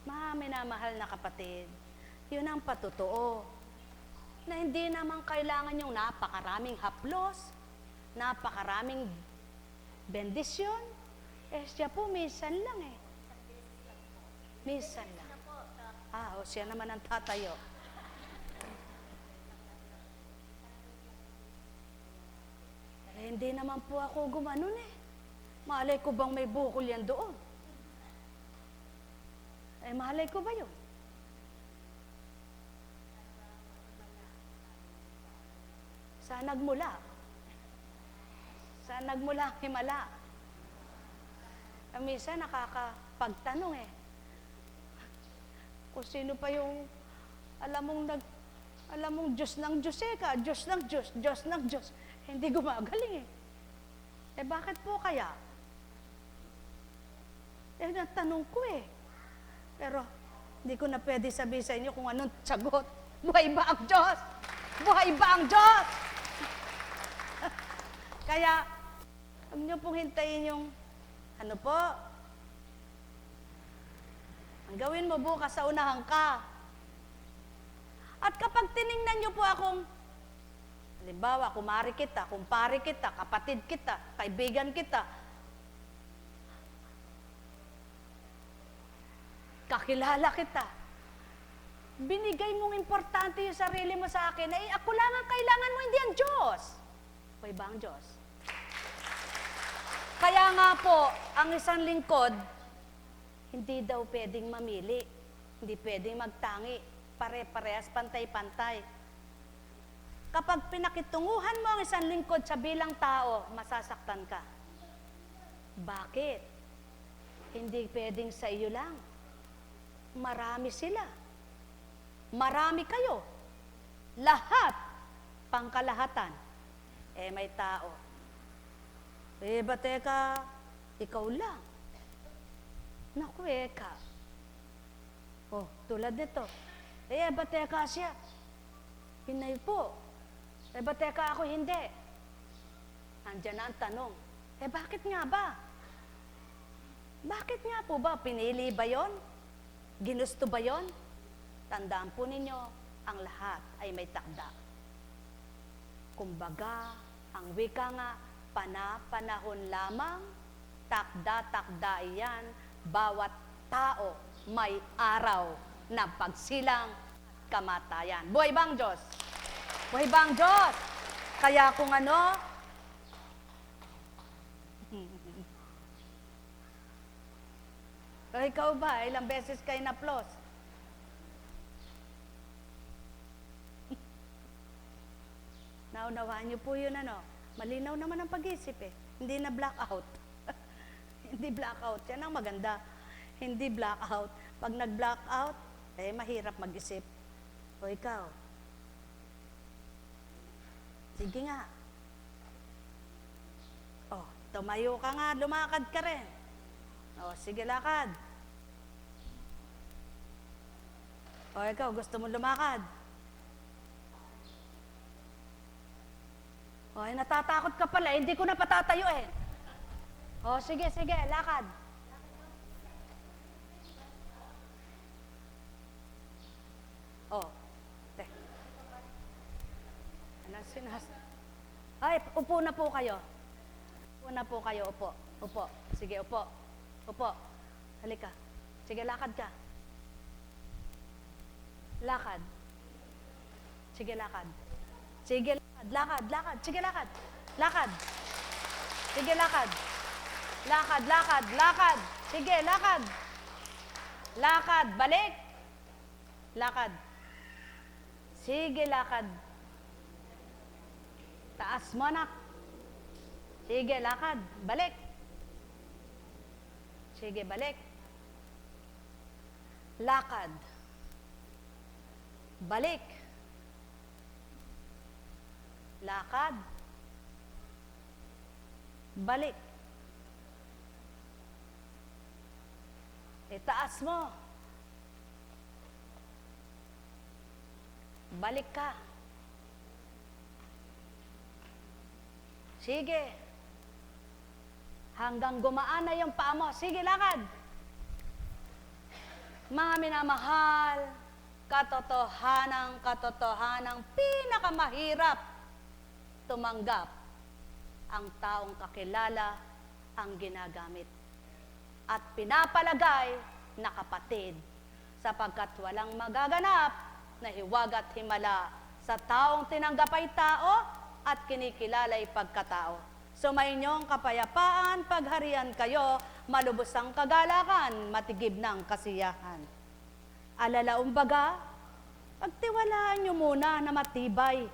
Minamahal na kapatid, yun ang patotoo. Na hindi naman kailangan yung napakaraming haplos, napakaraming bendisyon. Siya po, minsan lang Minsan lang. Siya naman ang tatayo. Hindi naman po ako gumanon Malay ko bang may bukol yan doon? Malay ko ba yun? Saan nagmula ang himala? minsan nakakapagtanong eh. Kung sino pa yung, alam mong Diyos ng Diyos ka, Diyos ng Diyos, Diyos ng Diyos. Hindi gumagaling eh. Eh bakit po kaya? Eh natanong ko eh. Pero hindi ko na pwede sabihin sa inyo kung anong sagot. Buhay ba ang Diyos? Buhay ba ang Diyos? Kaya, huwag niyo pong hintayin yung, ano po, ang gawin mo bukas sa unahan ka. At kapag tiningnan niyo po akong, halimbawa, kumari kita, kumpare kita, kapatid kita, kaibigan kita, kakilala kita, binigay mong importante yung sarili mo sa akin, ay ako lang ang kailangan mo, hindi ang Diyos. Buhay ba ang Diyos? Kaya nga po, ang isang lingkod, hindi daw pwedeng mamili, hindi pwedeng magtangi, pare-parehas, pantay-pantay. Kapag pinakitunguhan mo ang isang lingkod sa bilang tao, masasaktan ka. Bakit? Hindi pwedeng sa iyo lang. Marami sila. Marami kayo. Lahat, pangkalahatan. Eh may tao. Eh ba teka, ikaw lang. Naku eka. Oh, tulad nito. Eh ba teka siya? Hinay po. Eh ba teka ako hindi? Andiyan na ang tanong. Eh bakit nga ba? Bakit nga po ba? Pinili ba yon? Ginusto ba yon? Tandaan po ninyo, ang lahat ay may takda. Kumbaga, ang wika nga, pana-panahon lamang, takda-takda iyan, bawat tao may araw na pagsilang kamatayan. Buhay bang Diyos? Buhay bang Diyos? Kaya kung ano, o ikaw ba, ilang beses kayo na-plus? Naunawaan niyo po yun ano. Malinaw naman ang pag-isip eh. Hindi na blackout. Hindi blackout. Yan ang maganda. Hindi blackout. Pag nag-blackout, eh mahirap mag-isip. O ikaw. Sige nga. O, tumayo ka nga, lumakad ka rin. O, sige lakad. O ikaw, gusto mo lumakad? O, natatakot ka pala, hindi ko na patatayo eh. O, sige, lakad. O, te. Ano sinas? Ay, upo na po kayo. Upo na po kayo, upo. Upo. Sige, upo. Upo. Halika. Sige, lakad ka. Lakad. Sige, lakad. Sige, lakad. Sige, lakad. Lakad. Sige, lakad. Lakad. Sige, lakad. Lakad. Balik. Lakad. Sige, lakad. Taas mo, anak. Sige, lakad. Balik. Sige, balik. Lakad. Balik. Lakad. Balik. Itaas mo. Balik ka. Sige. Hanggang gumaan na yung paa mo. Sige, lakad. Mga minamahal, katotohanang pinakamahirap tumanggap ang taong kakilala ang ginagamit at pinapalagay na kapatid sapagkat walang magaganap na hiwag at himala sa taong tinanggap ay tao at kinikilala ay pagkatao. Sumainyong kapayapaan, pagharian kayo, malubos ang kagalakan, matigib ng kasiyahan. Alalaong baga, pagtiwalaan nyo muna na matibay,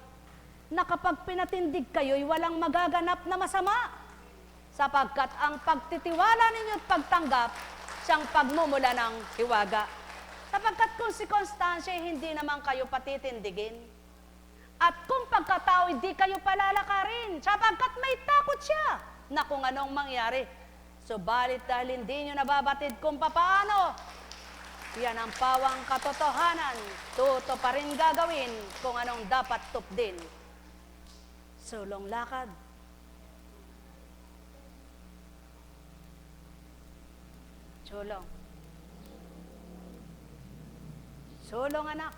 na kapag pinatindig kayo'y walang magaganap na masama. sapagkat ang pagtitiwala ninyo at pagtanggap siyang pagmumula ng hiwaga. Sapagkat kung si Constancia hindi naman kayo patitindigin, at kung pagkatao hindi kayo palalakarin, sapagkat may takot siya na kung anong mangyari. Subalit dahil hindi nyo nababatid kung papaano, yan ang pawang katotohanan, tuto pa rin gagawin kung anong dapat tupdin. Sulong lakad. Sulong. Sulong, anak.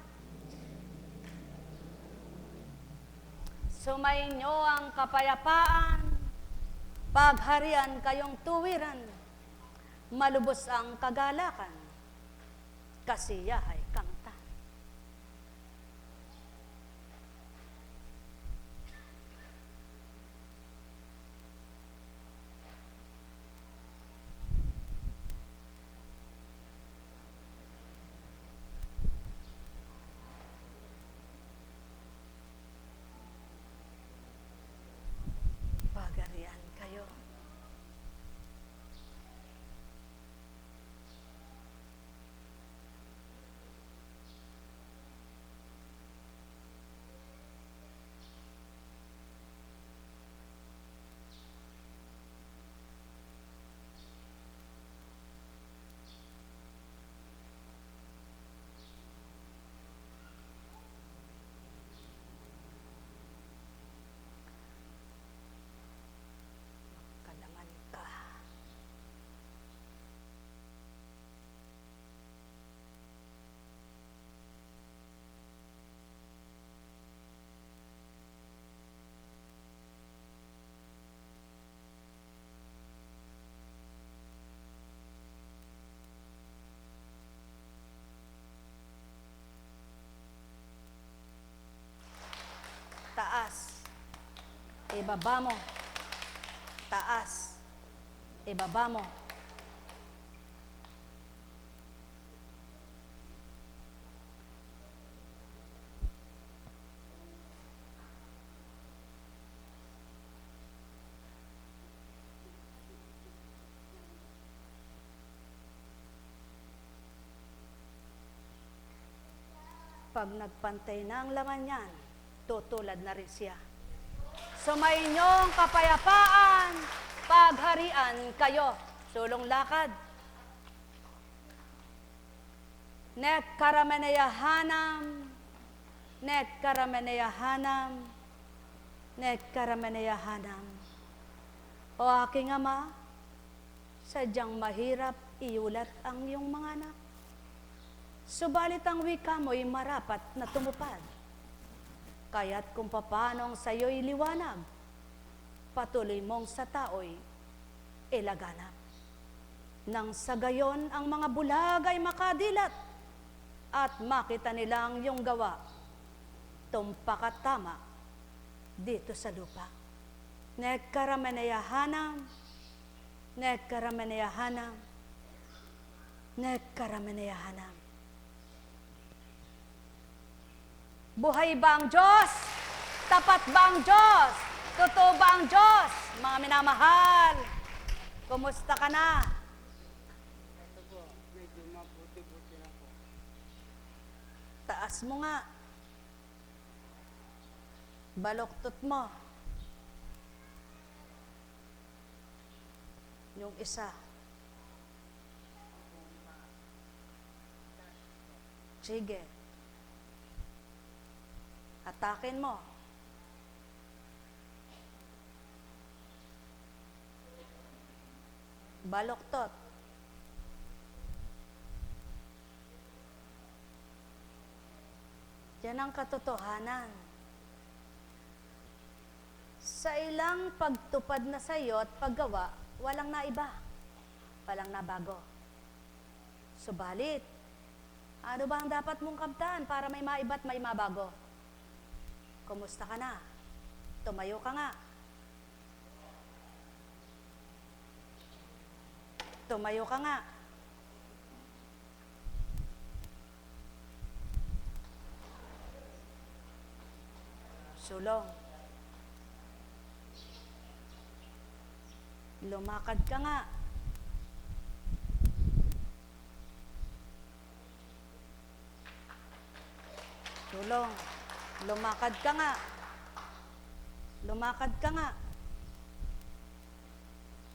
Sumainyo ang kapayapaan, pagharian kayong tuwiran, malubos ang kagalakan, kasiyahay kangta. Pagharian kayo. Kalaman ka. Taas. Ibaba mo. Taas. Ibaba mo. Pag nagpantay na ang laman yan, tutulad na rin siya. Sumainyo ang kapayapaan, pagharian kayo. Sulong lakad. Nek karameneyahanam, nek karameneyahanam, nek karameneyahanam. O aking ama, sadyang mahirap iulat ang iyong mga anak. Subalit ang wika mo'y marapat na tumupad. Kaya't kung papanong sa'yo'y liwanag, patuloy mong sa tao'y ilaganap. Nang sa gayon ang mga bulag ay makadilat at makita nilang iyong gawa, tumpak at tama dito sa lupa. Nek karameneyahanam, nek karameneyahanam, nek karameneyahanam. Buhay ba ang Diyos? Tapat ba ang Diyos? Totoo ba ang Diyos? Mga minamahal, kumusta ka na? Ito po, medyo mabuti-buti na po. Taas mo nga. Baloktot mo. Yung isa. Sige. Atakin mo. Baloktot. Yan ang katotohanan. Sa ilang pagtupad na sa iyo at paggawa, walang naiba. Walang nabago. Subalit, ano ba ang dapat mong kamtan para may maiba at may mabago? Kumusta ka na? Tumayo ka nga. Tumayo ka nga. Sulong. Lumakad ka nga. Tulong. Lumakad ka nga. Lumakad ka nga.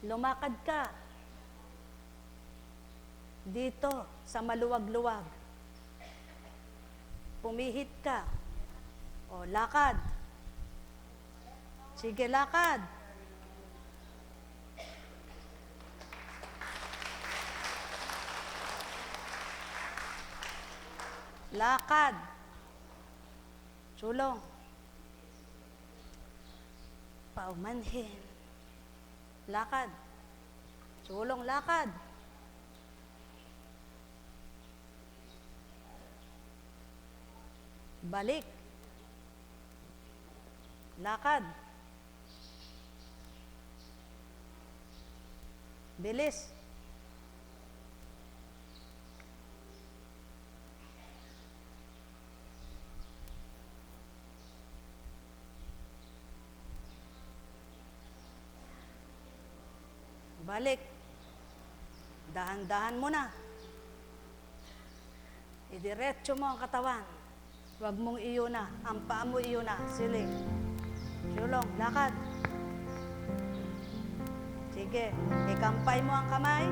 Lumakad ka. Dito, sa maluwag-luwag. Pumihit ka. O, lakad. Sige, lakad. Lakad. Sulong. Paumanhin. Lakad. Sulong, lakad. Balik. Lakad. Bilis. Balik. Dahan-dahan mo na. Idiretso mo ang katawan. Huwag mong iyo na. Ang paa mo iyo na. Siling. Sulong. Lakad. Sige. Ikampay mo ang kamay.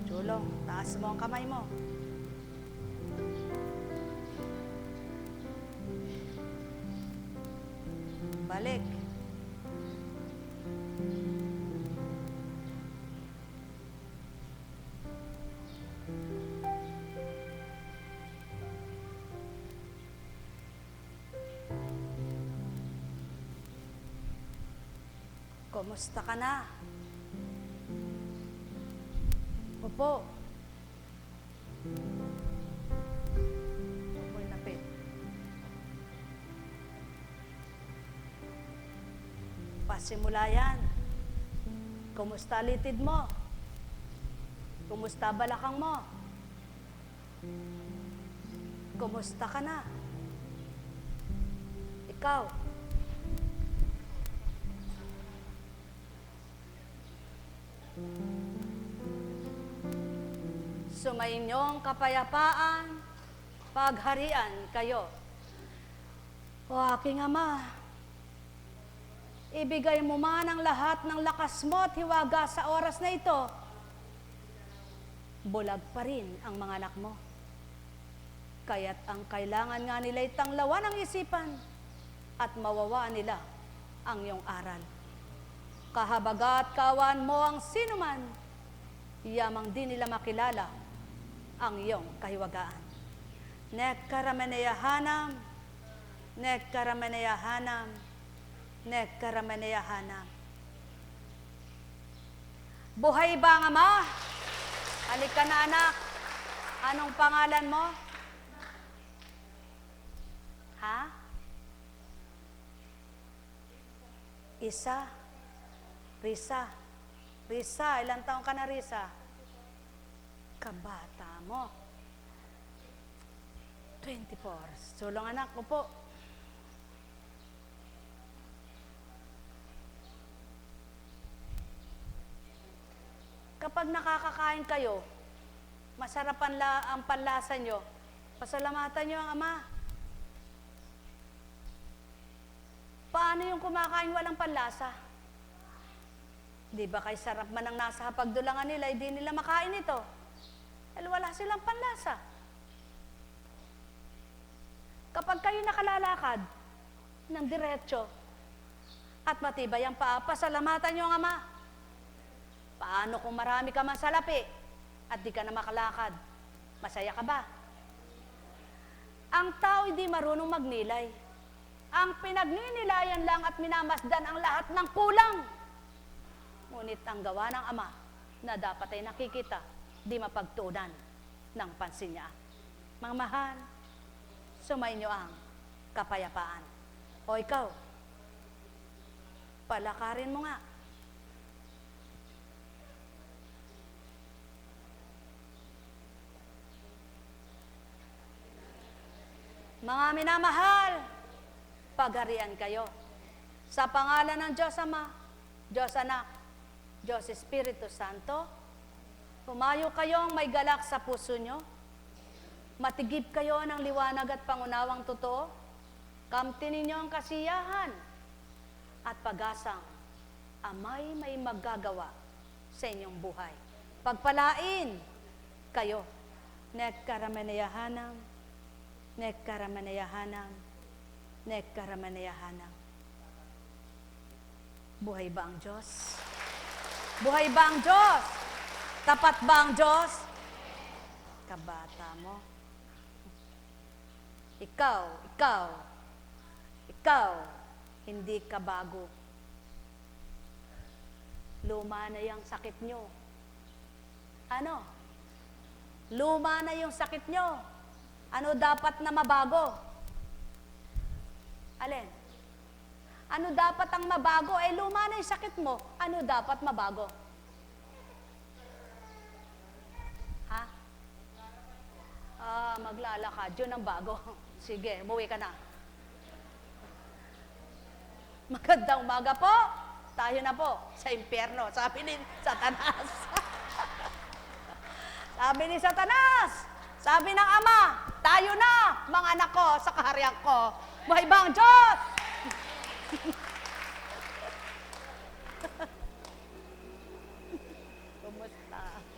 Sulong. Taas mo ang kamay mo. Balik. Kumusta ka na? Upo. Upo'y lapit. Pasimula yan. Kumusta litid mo? Kumusta balakang mo? Kumusta ka na? Ikaw. Sumainyong kapayapaan, pagharian kayo. O aking Ama, ibigay mo man ang lahat ng lakas mo at hiwaga sa oras na ito. Bulag pa rin ang mga anak mo. Kaya't ang kailangan nga nila'y tanglawan ang isipan at mawawaan nila ang iyong aral. Kahabaga at kaawaan mo ang sinuman, yamang di nila makilala ang iyong kahiwagaan. Nekkarameneyahanam, nekkarameneyahanam, nekkarameneyahanam. Buhay ba ang Ama? Halika na anak. Anong pangalan mo? Ha? Isa. Risa. Risa, ilang taong ka na, Risa? Kabata mo. 24. Sulong anak ko po. Kapag nakakakain kayo, masarap ang panlasa nyo, pasalamatan nyo ang Ama. Paano yung kumakain walang panlasa? Di ba kay sarap man ang nasa hapagdulangan nila, hindi nila makain ito? Dahil wala silang panlasa. Kapag kayo nakalalakad ng diretso at matibay ang paa, pasalamatan nyo ang Ama. Paano kung marami ka man sa lapi at di ka na makalakad? Masaya ka ba? Ang tao hindi marunong magnilay. Ang pinagninilayan lang at minamasdan ang lahat ng kulang. Ngunit ang gawa ng Ama na dapat ay nakikita, di mapagtuunan ng pansin niya. Mga mahal, sumainyo ang kapayapaan. O ikaw, palakarin mo nga. Mga minamahal, pagarian kayo. Sa pangalan ng Diyos Ama, Diyos Anak, Diyos Espiritu Santo, humayo kayong may galak sa puso nyo, matigib kayo ng liwanag at pangunawang totoo, kamtin ninyo ang kasiyahan at pag-asang amay may maggagawa sa inyong buhay. Pagpalain kayo. Nekkaramanayahanam, nekkaramanayahanam, nekkaramanayahanam. Buhay ba ang Diyos? Buhay ba ang Diyos? Tapat ba ang Diyos? Kabata mo. Ikaw, hindi ka bago. Luma na yung sakit nyo. Ano? Luma na yung sakit nyo. Ano dapat na mabago? Alin? Ano dapat ang mabago? Luma na yung sakit mo. Ano dapat mabago? Ha? Maglalakad. Yun ang bago. Sige, umuwi ka na. Magandang umaga po. Tayo na po sa impyerno. Sabi ni Satanas. Sabi ni Satanas. Sabi ng Ama, tayo na, mga anak ko, sa kaharian ko. Buhay ba ang Diyos?